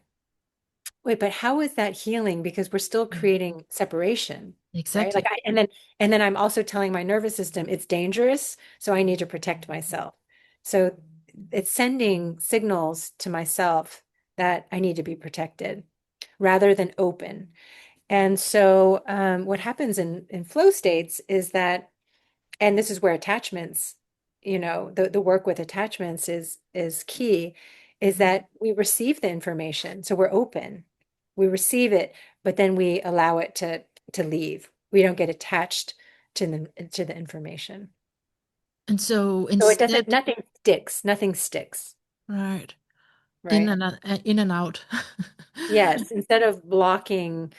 wait, but how is that healing? Because we're still
Yeah.
creating separation, right? Like
Exactly.
and then I'm also telling my nervous system it's dangerous, so I need to protect myself. So it's sending signals to myself that I need to be protected rather than open. And so what happens in flow states is that, and this is where attachments, the work with attachments is key, is
Mhm.
that we receive the information. So we're open. We receive it, but then we allow it to leave. We don't get attached to the information.
And so
So it doesn't,
instead,
nothing sticks,
right,
right?
in and out.
Yes, instead of blocking,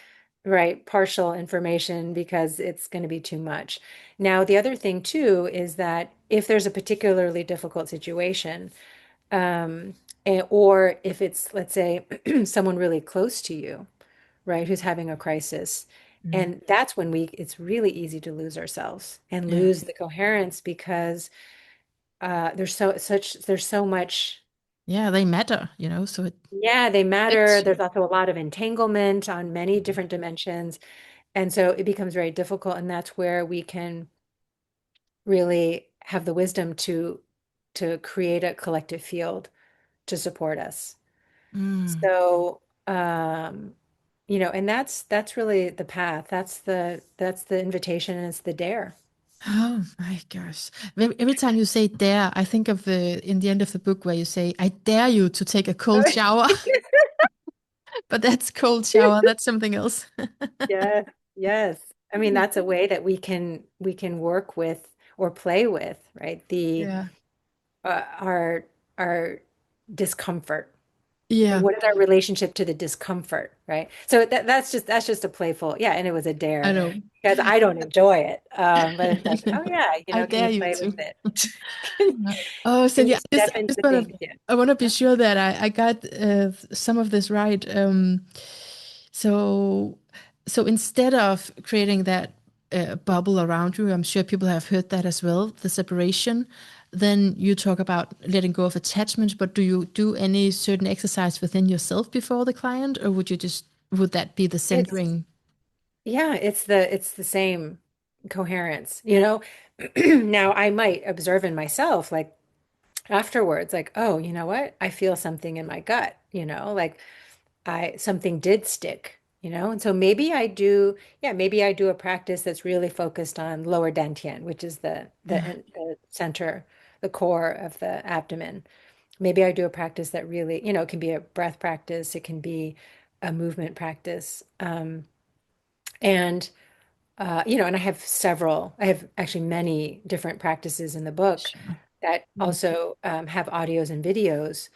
right, partial information because it's going to be too much. Now, the other thing too is that if there's a particularly difficult situation, um, or if it's, let's say, someone really close to you, right, who's having a crisis,
Mm.
and that's when it's really easy to lose ourselves and
Yeah.
lose the coherence because there's so much.
Yeah, they matter, so it
Yeah, they matter.
affects you.
There's also a lot of entanglement on many different dimensions. And so it becomes very difficult. And that's where we can really have the wisdom to create a collective field to support us.
Mm.
So, and that's really the path. That's the invitation and it's the dare.
Oh my gosh. Every time you say dare, I think of the in the end of the book where you say, I dare you to take a cold shower. But that's cold shower. That's something else.
Yes, yes. I mean, that's a way that we can work with or play with, right? The
Yeah.
our discomfort. And
Yeah.
what is our relationship to the discomfort, right? So that's just a playful, yeah, and it was a
I
dare
know.
because I don't enjoy it. But it's like, oh yeah,
I
can
dare
you
you
play with
to.
it? Can,
Oh,
can you
Cynthia, I
step into
just wanna
things? Yeah.
I wanna be sure that I got some of this right. So so instead of creating that bubble around you, I'm sure people have heard that as well, the separation. Then you talk about letting go of attachment, but do you do any certain exercise within yourself before the client, or would that be the
It's
centering?
yeah, it's the same coherence. Now I might observe in myself like afterwards, like, oh, you know what? I feel something in my gut, like I something did stick. And so maybe I do a practice that's really focused on lower dantian, which is
Yeah,
the center, the core of the abdomen. Maybe I do a practice that really, it can be a breath practice, it can be a movement practice. And and I have actually many different practices in the book
sure.
that
Mm.
also have audios and videos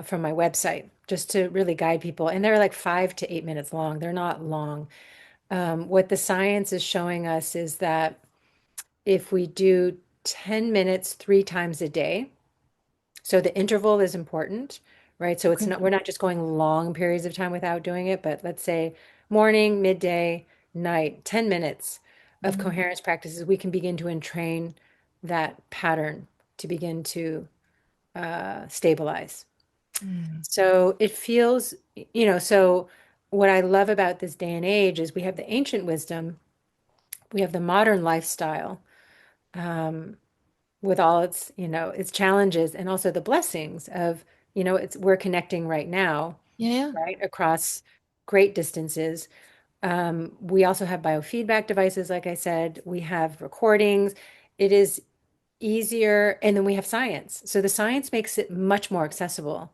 from my website just to really guide people. And they're like 5 to 8 minutes long. They're not long. What the science is showing us is that if we do 10 minutes 3 times a day, so the interval is important, right? So
Okay.
we're not just going long periods of time without doing it, but let's say morning, midday, night, 10 minutes of
Mm.
coherence practices, we can begin to entrain that pattern to begin to stabilize.
Mm.
So it feels, so what I love about this day and age is we have the ancient wisdom, we have the modern lifestyle. Um, with all its challenges and also the blessings of, it's we're connecting right now,
Yeah.
right, across great distances. We also have biofeedback devices, like I said, we have recordings. It is easier, and then we have science. So the science makes it much more accessible.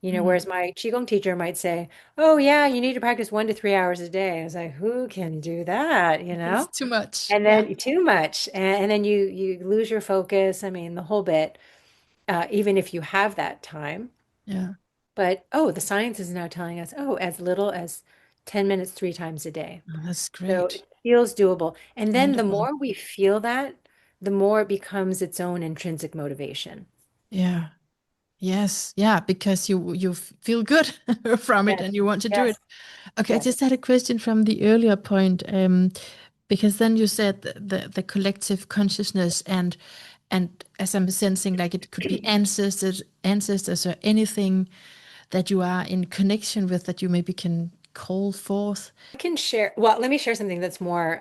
Mm.
Whereas my Qigong teacher might say, "Oh yeah, you need to practice 1 to 3 hours a day." I was like, "Who can do that?"
It's too much.
And
Yeah.
then too much, and then you lose your focus. I mean, the whole bit. Even if you have that time,
Yeah.
but the science is now telling us, as little as 10 minutes 3 times a day.
Oh, that's
So
great.
it feels doable. And then the
Wonderful.
more we feel that, the more it becomes its own intrinsic motivation.
Yeah. Yes. Yeah, because you feel good from it
Yes,
and you want to do it.
yes,
Okay, I
yes.
just had a question from the earlier point, because then you said the collective consciousness and as I'm sensing, like it could be ancestors or anything that you are in connection with that you maybe can call forth.
I can share, well, let me share something that's more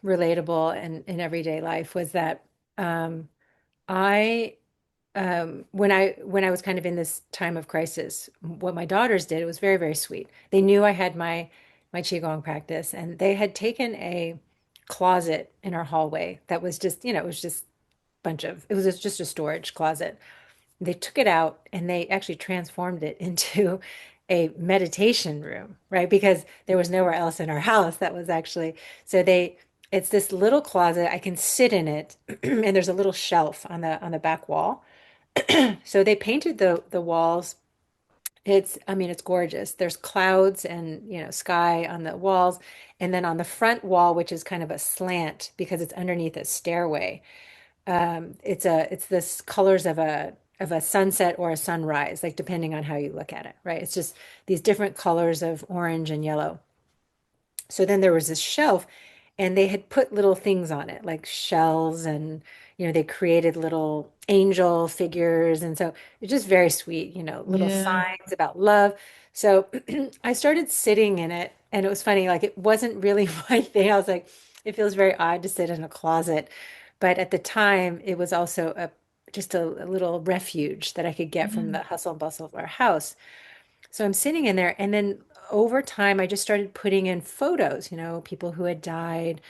relatable in everyday life was that I when I was kind of in this time of crisis, what my daughters did, it was very, very sweet. They knew I had my Qigong practice, and they had taken a closet in our hallway that was just, it was just it was just a storage closet. They took it out and they actually transformed it into a meditation room, right? Because there was nowhere else in our house that was actually, so it's this little closet. I can sit in it, and there's a little shelf on the back wall. So they painted the walls. I mean, it's gorgeous. There's clouds and, sky on the walls. And then on the front wall, which is kind of a slant because it's underneath a stairway, it's this colors of a sunset or a sunrise, like depending on how you look at it, right? It's just these different colors of orange and yellow. So then there was this shelf, and they had put little things on it, like shells, and they created little angel figures, and so it's just very sweet, little
Yeah.
signs about love. So I started sitting in it, and it was funny, like it wasn't really my thing. I was like, it feels very odd to sit in a closet, but at the time, it was also a little refuge that I could get from
Yeah.
the hustle and bustle of our house. So I'm sitting in there, and then over time, I just started putting in photos, people who had died,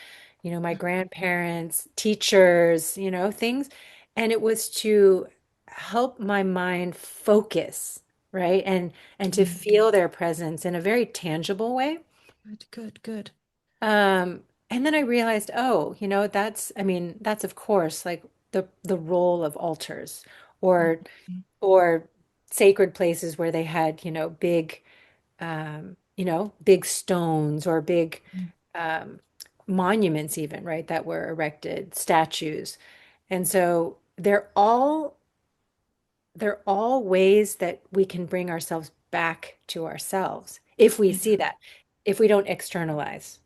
my grandparents, teachers, things. And it was to help my mind focus, right? And to
Mm.
feel their presence in a very tangible way.
Good, good, good.
And then I realized, oh, I mean, that's of course like the role of altars or
Okay.
or sacred places where they had, big stones or big
Mm.
um, monuments even, right, that were erected, statues. And so they're all ways that we can bring ourselves back to ourselves if we see
Yeah.
that, if we don't externalize,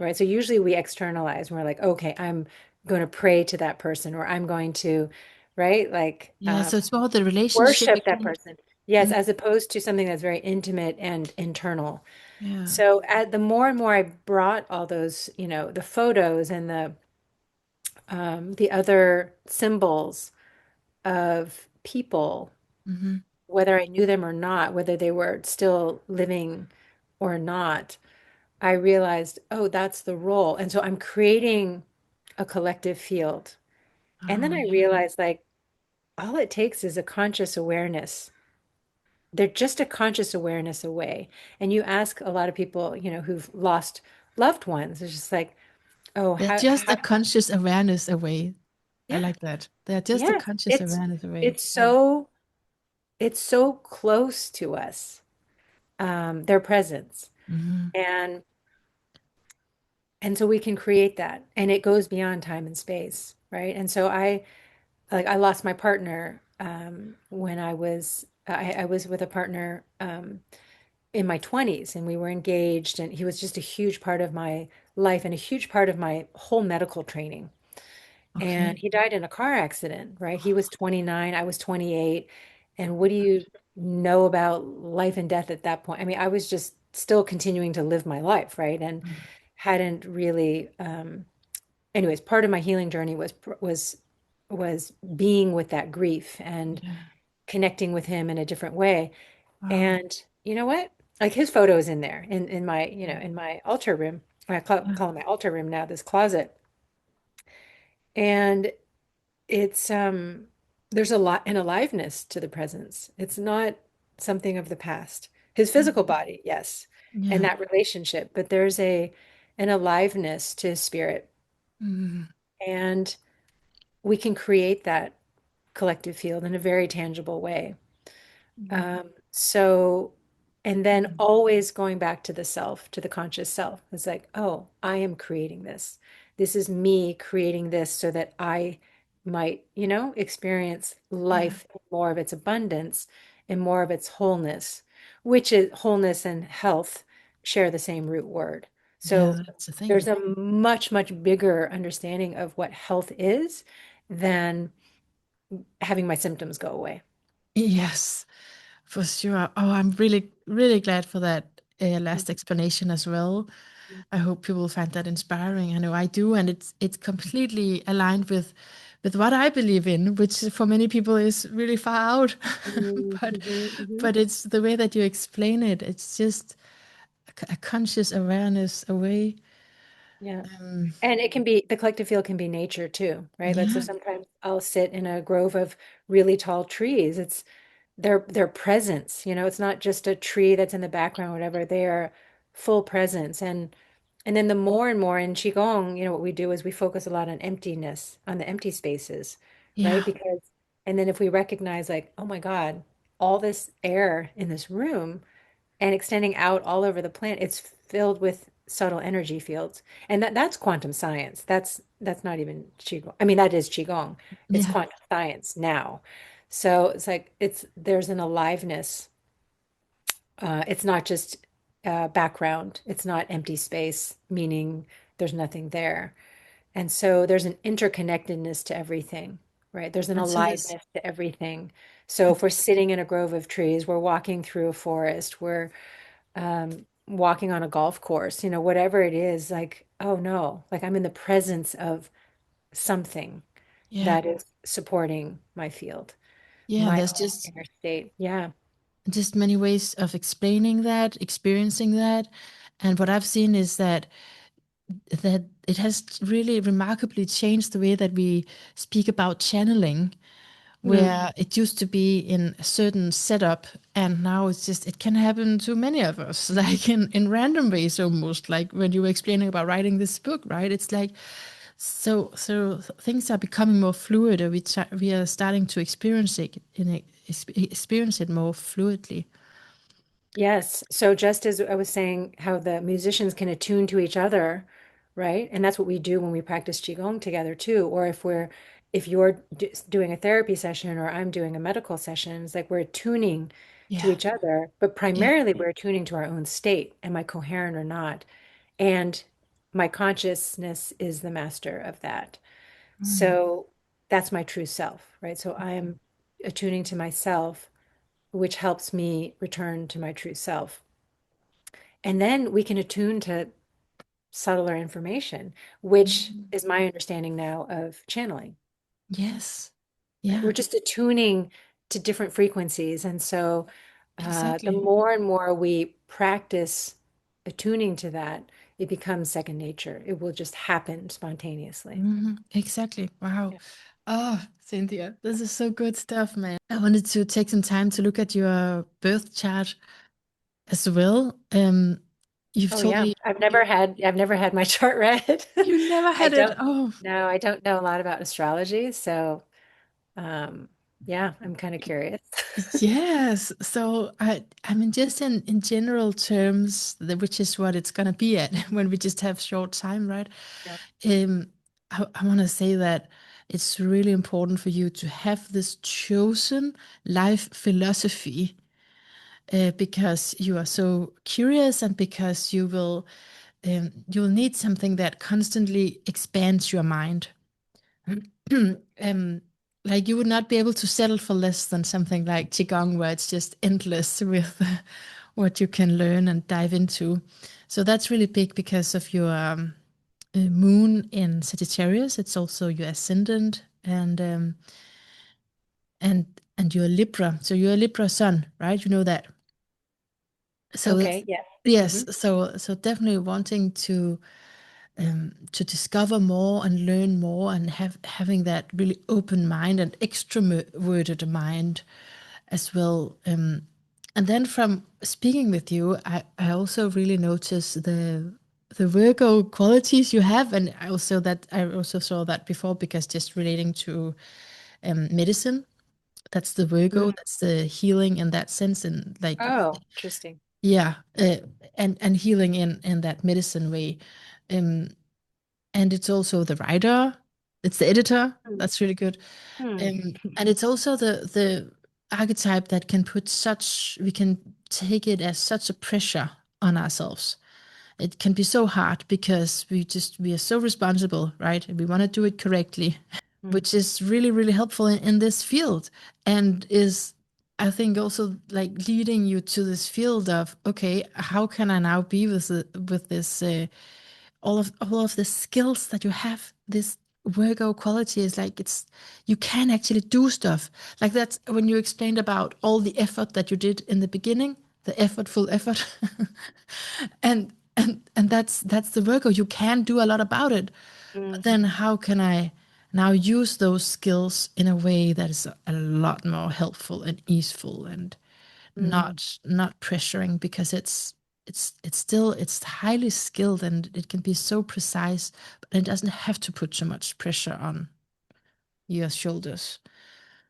right? So usually we externalize and we're like, okay, I'm going to pray to that person, or I'm going to, right? Like
Yeah. So it's more the relationship
worship
you
that
can.
person. Yes,
Mm.
as opposed to something that's very intimate and internal.
Yeah.
So the more and more I brought all those, the photos and the other symbols of people,
Hmm.
whether I knew them or not, whether they were still living or not, I realized, oh, that's the role. And so I'm creating a collective field. And
Oh,
then I
yeah.
realized, like, all it takes is a conscious awareness. They're just a conscious awareness away. And you ask a lot of people, who've lost loved ones, it's just like, oh,
They're
how,
just
how,
a conscious awareness away. I
yeah,
like that. They're just a
yes,
conscious
it's
awareness away.
it's so it's so close to us, their presence,
Hmm.
and so we can create that, and it goes beyond time and space, right? And so I lost my partner when I was with a partner in my 20s, and we were engaged, and he was just a huge part of my life and a huge part of my whole medical training. And
Okay.
he died in a car accident, right? He was 29, I was 28. And what do
Oh,
you know about life and death at that point? I mean, I was just still continuing to live my life, right? And
mm.
hadn't really anyways, part of my healing journey was being with that grief and
Yeah.
connecting with him in a different way.
Wow.
And you know what? Like his photo is in there in my,
Mm.
in my altar room. I call it my altar room now, this closet. And it's there's a lot an aliveness to the presence. It's not something of the past. His physical
Mm.
body, yes, and
Yeah.
that relationship, but there's an aliveness to his spirit,
Mm.
and we can create that collective field in a very tangible way.
Mm.
So, and then
Mm.
always going back to the self, to the conscious self. It's like, oh, I am creating this. This is me creating this so that I might, experience
Yeah.
life in more of its abundance and more of its wholeness, which is wholeness and health share the same root word.
Yeah,
So
that's the
there's
thing.
a much, much bigger understanding of what health is than having my symptoms go away.
Yes, for sure. Oh, I'm really, really glad for that last explanation as well. I hope people find that inspiring. I know I do, and it's completely aligned with what I believe in, which for many people is really far out.
Mhm,
but
mhm, mhm.
but it's the way that you explain it. It's just a conscious awareness away.
Yeah.
Um,
And the collective field can be nature too, right? Like, so
yeah,
sometimes I'll sit in a grove of really tall trees. It's their presence, it's not just a tree that's in the background, whatever. They are full presence. And then the more and more in Qigong, what we do is we focus a lot on emptiness, on the empty spaces, right?
yeah,
And then if we recognize, like, oh my God, all this air in this room and extending out all over the planet. It's filled with subtle energy fields. And that's quantum science. That's not even qigong. I mean, that is qigong. It's
yeah,
quantum science now. So it's like there's an aliveness. It's not just background. It's not empty space, meaning there's nothing there. And so there's an interconnectedness to everything, right? There's an
That's yes.
aliveness to everything. So if we're sitting in a grove of trees, we're walking through a forest, we're walking on a golf course, whatever it is, like, oh no, like I'm in the presence of something
Yeah.
that is supporting my field,
Yeah, and
my
there's
own
just
inner state. Yeah.
many ways of explaining that, experiencing that. And what I've seen is that it has really remarkably changed the way that we speak about channeling,
Mm.
where it used to be in a certain setup, and now it's just it can happen to many of us, like in random ways, almost like when you were explaining about writing this book, right? It's like so things are becoming more fluid, or we are starting to experience it more fluidly.
Yes. So just as I was saying, how the musicians can attune to each other, right? And that's what we do when we practice Qigong together too. Or if you're doing a therapy session or I'm doing a medical session, it's like we're attuning to
Yeah,
each other, but
yeah.
primarily we're attuning to our own state. Am I coherent or not? And my consciousness is the master of that.
Mm.
So that's my true self, right? So I am attuning to myself, which helps me return to my true self. And then we can attune to subtler information, which
Mm.
is my understanding now of channeling,
Yes.
right? We're
Yeah,
just attuning to different frequencies. And so the
exactly.
more and more we practice attuning to that, it becomes second nature. It will just happen spontaneously.
Exactly. Wow.
Yeah.
Oh, Cynthia, this is so good stuff, man. I wanted to take some time to look at your birth chart as well. You've
Oh
told
yeah.
me
I've never had my chart read.
you never
I
had it.
don't
Oh,
no, I don't know a lot about astrology. So um yeah, I'm kind of curious.
yes. So I mean, just in general terms, which is what it's gonna be at when we just have short time, right?
Yeah.
Um, I want to say that it's really important for you to have this chosen life philosophy, because you are so curious, and because you'll need something that constantly expands your mind. um, like you would not be able to settle for less than something like qigong, where it's just endless with what you can learn and dive into. So that's really big because of your moon in Sagittarius. It's also your ascendant, and your Libra. So you're a Libra sun, right? You know that. So that's
Okay, yes.
yes.
Hmm.
So definitely wanting to discover more and learn more, and having that really open mind and extroverted mind as well. And then from speaking with you, I also really notice the Virgo qualities you have, and I also saw that before, because just relating to medicine, that's the Virgo,
Mm.
that's the healing in that sense, and like
Oh, interesting.
yeah, and healing in that medicine way. Um, and it's also the writer, it's the editor.
Hmm.
That's really good.
Hmm.
And it's also the archetype that can put such we can take it as such a pressure on ourselves. It can be so hard because we are so responsible, right? And we want to do it correctly,
Hmm.
which is really really helpful in this field, and is, I think, also like leading you to this field of, okay, how can I now be with this all of the skills that you have. This Virgo quality is like, it's you can actually do stuff like that. When you explained about all the effort that you did in the beginning, the effortful effort, and that's the Virgo. You can do a lot about it, but
Hmm.
then how can I now use those skills in a way that is a lot more helpful and easeful, and
Hmm.
not pressuring, because it's still it's highly skilled, and it can be so precise, but it doesn't have to put so much pressure on your shoulders.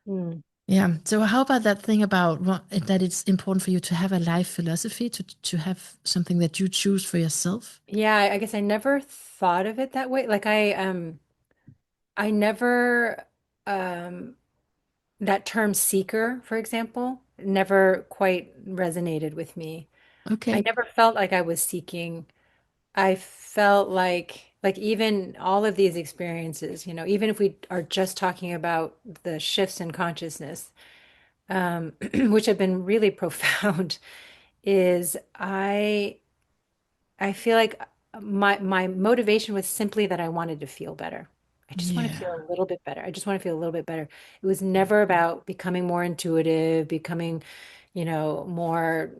Hmm.
Yeah. So how about that thing about that it's important for you to have a life philosophy, to have something that you choose for yourself?
Yeah, I guess I never thought of it that way. Like I never um that term seeker, for example, never quite resonated with me. I
Okay.
never felt like I was seeking. I felt like Like even all of these experiences, even if we are just talking about the shifts in consciousness, which have been really profound, is I feel like my motivation was simply that I wanted to feel better. I just want to feel
Yeah.
a little bit better. I just want to feel a little bit better. It was never about becoming more intuitive, becoming, more,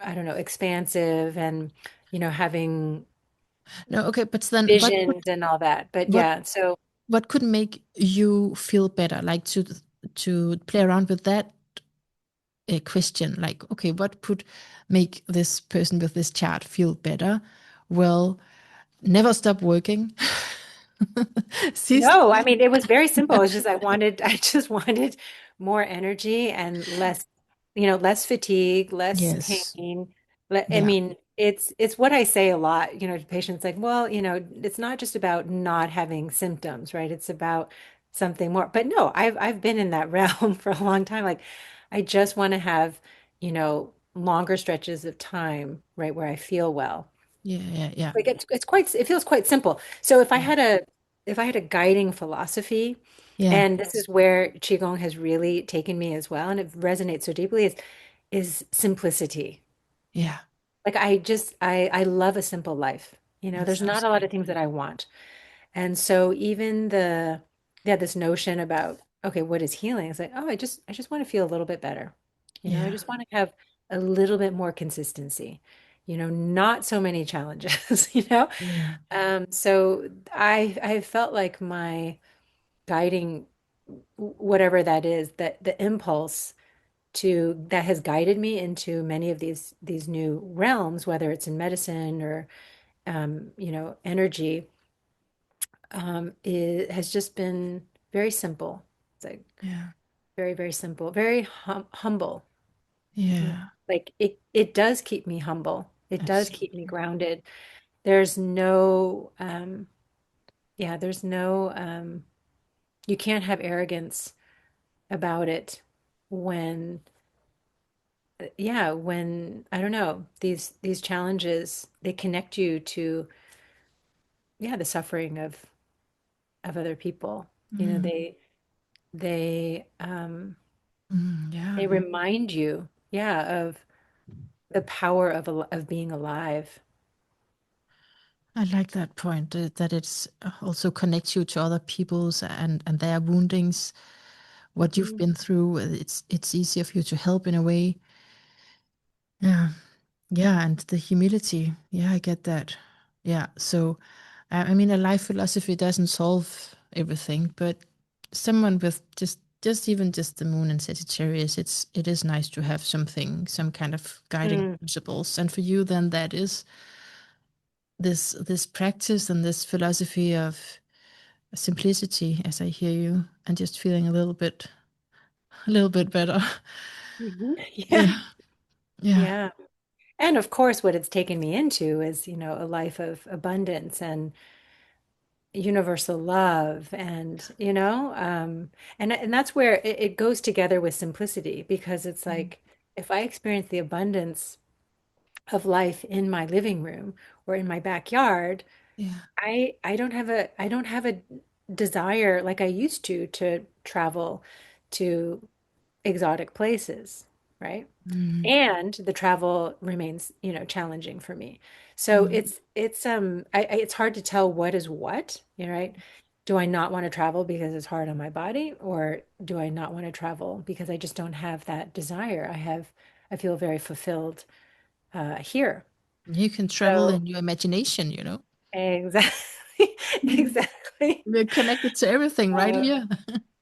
I don't know, expansive and, having
No, okay, but then
visions and all that. But
what
yeah, so
what could make you feel better? Like to play around with that question, like, okay, what could make this person with this chart feel better? Well, never stop working. Cease.
no, I mean, it was very simple. It's just I just wanted more energy and less fatigue, less
Yes.
pain. I
Yeah.
mean, it's what I say a lot, to patients like, well, it's not just about not having symptoms, right? It's about something more. But no, I've been in that realm for a long time. Like, I just want to have, longer stretches of time, right, where I feel well.
Yeah. Yeah. Yeah.
Like it feels quite simple. So
Yeah.
if I had a guiding philosophy,
Yeah.
and this is where Qigong has really taken me as well, and it resonates so deeply, is simplicity.
Yeah.
Like I love a simple life.
That
There's not
sounds
a lot
good.
of things that I want. And so even this notion about, okay, what is healing? It's like, oh, I just want to feel a little bit better. I
Yeah.
just want to have a little bit more consistency. Not so many challenges,
Yeah.
So I felt like my guiding, whatever that is, that the impulse that has guided me into many of these new realms, whether it's in medicine or energy, it has just been very simple. It's like
Yeah.
very, very simple, very humble.
Yeah.
Like it does keep me humble. It does keep me
Absolutely.
grounded. There's no you can't have arrogance about it when when I don't know, these challenges, they connect you to the suffering of other people. You know,
Mm. Yeah.
they remind you, of the power of being alive.
I like that point, that it's also connects you to other people's and their woundings, what you've
Mm.
been through. It's easier for you to help in a way. Yeah. Yeah, and the humility. Yeah, I get that. Yeah. So I mean, a life philosophy doesn't solve everything, but someone with just even just the moon and Sagittarius, it is nice to have something, some kind of guiding
Mm.
principles. And for you, then that is this practice and this philosophy of simplicity, as I hear you, and just feeling a little bit better.
Mhm. Yeah.
Yeah. Yeah.
Yeah. And of course, what it's taken me into is, a life of abundance and universal love and, and that's where it goes together with simplicity because it's
Mm.
like if I experience the abundance of life in my living room or in my backyard,
Yeah.
I don't have a desire like I used to travel to exotic places, right?
Mm.
And the travel remains, challenging for me. So
Mm.
it's hard to tell what is what, right? Do I not want to travel because it's hard on my body, or do I not want to travel because I just don't have that desire? I feel very fulfilled here.
You can travel
So
in your imagination.
exactly, exactly.
We're connected to everything right
Uh,
here.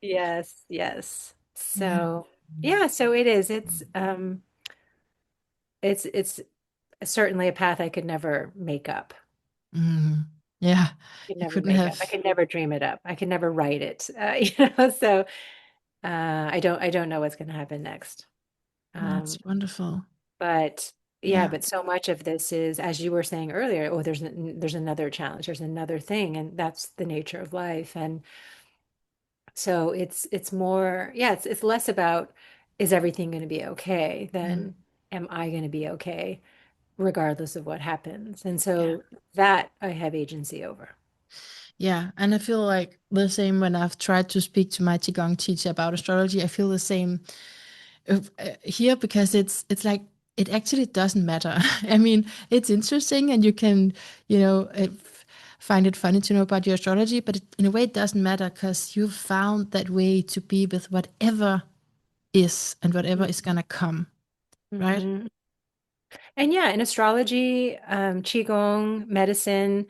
yes, yes.
Yeah.
So yeah, so it is. It's certainly a path I could never make up.
Mm. Yeah.
Could
You
never
couldn't
make up.
have.
I could never dream it up. I could never write it. So I don't know what's going to happen next.
That's
Um,
wonderful.
but yeah,
Yeah.
but so much of this is, as you were saying earlier, oh, there's another challenge, there's another thing, and that's the nature of life. And so it's more, yeah, it's less about is everything going to be okay
Mm.
than am I going to be okay regardless of what happens. And
Yeah.
so that I have agency over.
Yeah, and I feel like the same when I've tried to speak to my Qigong teacher about astrology. I feel the same here because it's like it actually doesn't matter. I mean, it's interesting, and you can, you know, find it funny to know about your astrology, but in a way, it doesn't matter because you found that way to be with whatever is and whatever is gonna come, right?
Mm-hmm. And yeah, in astrology, qigong, medicine,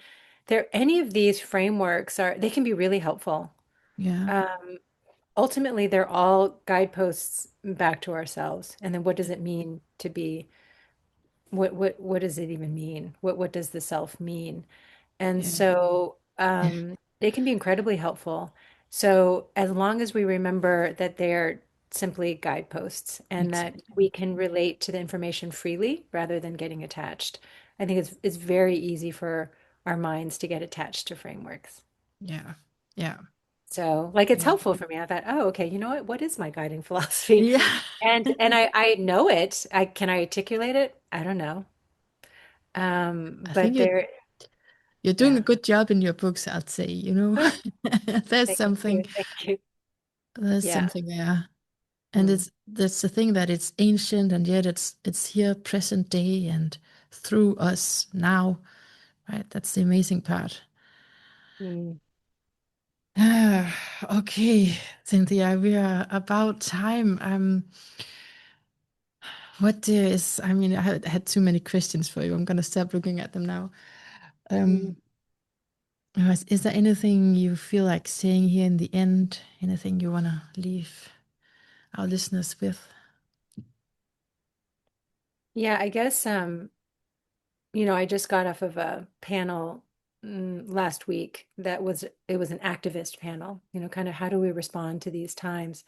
there any of these frameworks are they can be really helpful.
Yeah,
Um, Ultimately, they're all guideposts back to ourselves. And then what does it mean to be what does it even mean? What does the self mean? And
yeah,
so
yeah,
they can be incredibly helpful. So as long as we remember that they're simply guideposts and that
exactly.
we can relate to the information freely rather than getting attached, I think it's very easy for our minds to get attached to frameworks.
Yeah, yeah,
So like it's
yeah,
helpful for me. I thought, oh, okay, you know what? What is my guiding philosophy?
yeah.
And I know it. I articulate it? I don't know.
I think
But there,
you're doing a
yeah.
good job in your books, I'd say, you know. There's
Thank
something,
you. Thank you.
there's
Yeah.
something there. And
Mm,
it's that's the thing that it's ancient and yet it's here present day and through us now, right? That's the amazing part.
mm.
Ah, okay, Cynthia, we are about time. What is, I mean, I had too many questions for you. I'm gonna stop looking at them now.
Mm.
Um, is there anything you feel like saying here in the end? Anything you wanna leave our listeners with?
Yeah, I guess I just got off of a panel last week that was it was an activist panel, kind of how do we respond to these times?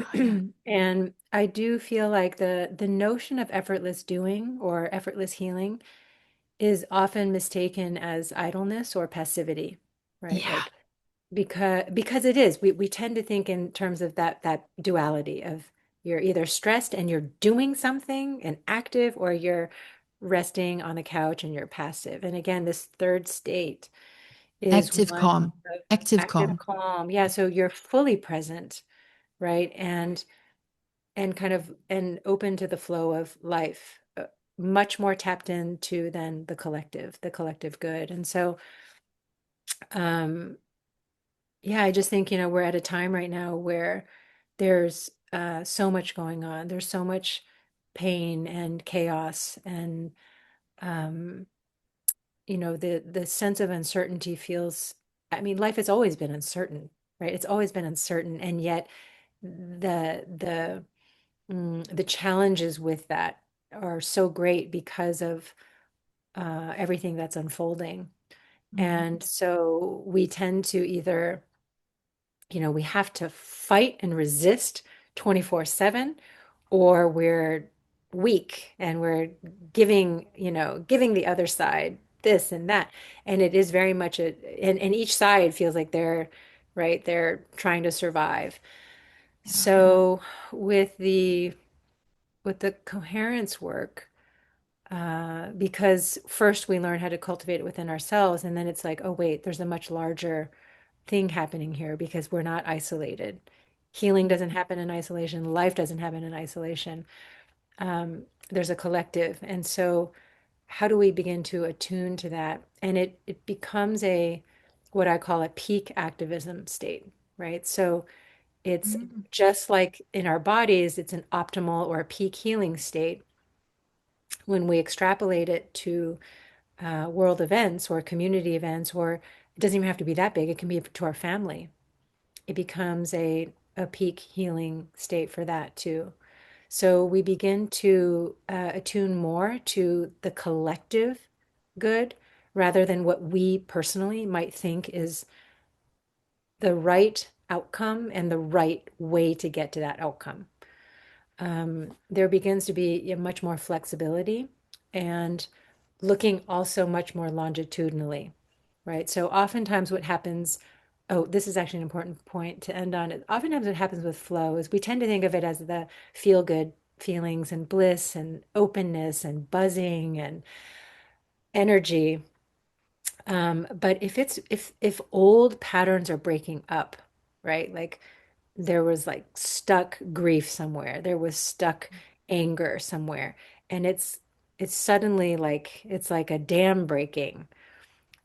Oh yeah.
And I do feel like the notion of effortless doing or effortless healing is often mistaken as idleness or passivity, right?
Yeah.
Like because it is. We tend to think in terms of that duality of you're either stressed and you're doing something and active, or you're resting on the couch and you're passive. And again, this third state is
Active
one
calm.
of
Active
active
calm.
calm. Yeah, so you're fully present, right? And kind of and open to the flow of life. Much more tapped into than the collective good. And so um yeah, I just think, we're at a time right now where there's so much going on. There's so much pain and chaos, and um, the sense of uncertainty feels, I mean, life has always been uncertain, right? It's always been uncertain, and yet the challenges with that are so great because of everything that's unfolding.
Mm.
And so we tend to either we have to fight and resist 24/7, or we're weak and we're giving the other side this and that. And it is very much and each side feels like they're trying to survive.
Yeah.
So with the coherence work, because first we learn how to cultivate it within ourselves, and then it's like, oh wait, there's a much larger thing happening here because we're not isolated. Healing doesn't happen in isolation. Life doesn't happen in isolation. There's a collective. And so how do we begin to attune to that? And it becomes what I call a peak activism state, right? So it's
Mm.
just like in our bodies, it's an optimal or a peak healing state. When we extrapolate it to world events or community events, or it doesn't even have to be that big, it can be to our family, it becomes a peak healing state for that too. So we begin to attune more to the collective good rather than what we personally might think is the right outcome and the right way to get to that outcome. There begins to be much more flexibility and looking also much more longitudinally, right? So oftentimes what happens, oh, this is actually an important point to end on. Oftentimes what happens with flow is we tend to think of it as the feel good feelings and bliss and openness and buzzing and energy. But if old patterns are breaking up, right? Like there was like stuck grief somewhere, there was stuck anger somewhere, and it's suddenly like it's like a dam breaking,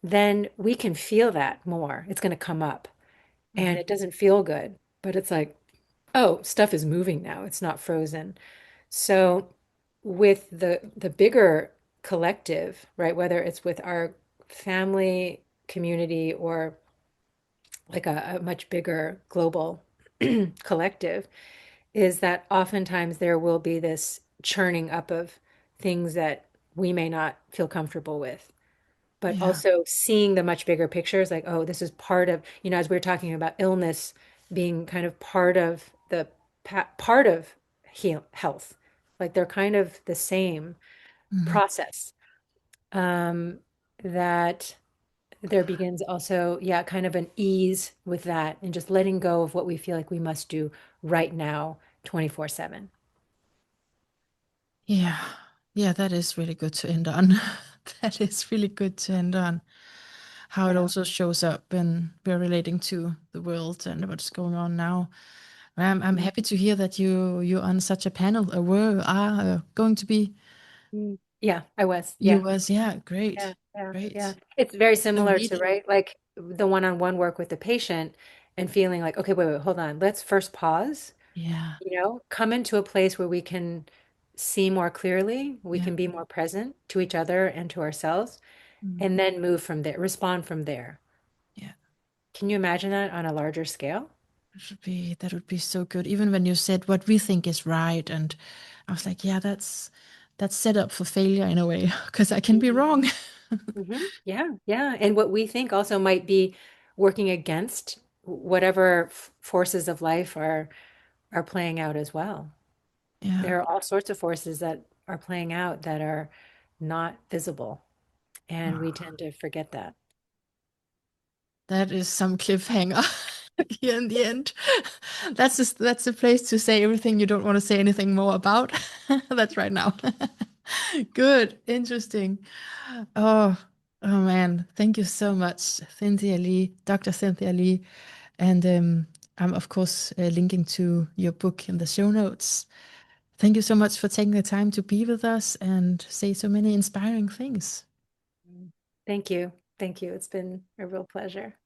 then we can feel that more. It's going to come up and
Mhm.
it doesn't feel good, but it's like, oh, stuff is moving now. It's not frozen. So with the bigger collective, right, whether it's with our family community or like a much bigger global collective, is that oftentimes there will be this churning up of things that we may not feel comfortable with, but
Yeah.
also seeing the much bigger picture is like, oh, this is part of, as we were talking about illness being kind of part of the part of health, like they're kind of the same
Mhm.
process. Um, that there begins also, yeah, kind of an ease with that and just letting go of what we feel like we must do right now, 24/7.
Yeah. Yeah, that is really good to end on. That is really good to end on. How it
Yeah.
also shows up and we're relating to the world and what's going on now. I'm
Mhm.
happy to hear that you're on such a panel, or are going to be.
Yeah, I was.
You
Yeah.
was, yeah,
Yeah,
great,
yeah, yeah.
great.
It's very
So
similar to,
needed.
right, like the one-on-one work with the patient and feeling like, okay, wait, hold on. Let's first pause,
Yeah,
come into a place where we can see more clearly, we
yeah,
can be more present to each other and to ourselves,
mm,
and then move from there, respond from there.
yeah.
Can you imagine that on a larger scale?
That would be so good. Even when you said what we think is right, and I was like, yeah, that's set up for failure in a way, because I can be
Mhm.
wrong.
Yeah, yeah. And what we think also might be working against whatever forces of life are playing out as well.
Yeah.
There are all sorts of forces that are playing out that are not visible, and we
Oh,
tend to forget that.
that is some cliffhanger here in the end. That's a place to say everything you don't want to say anything more about. That's right now. Good, interesting. Oh, oh man, thank you so much, Cynthia Li, Dr. Cynthia Li, and I'm of course linking to your book in the show notes. Thank you so much for taking the time to be with us and say so many inspiring things.
Mm. Thank you. Thank you. It's been a real pleasure.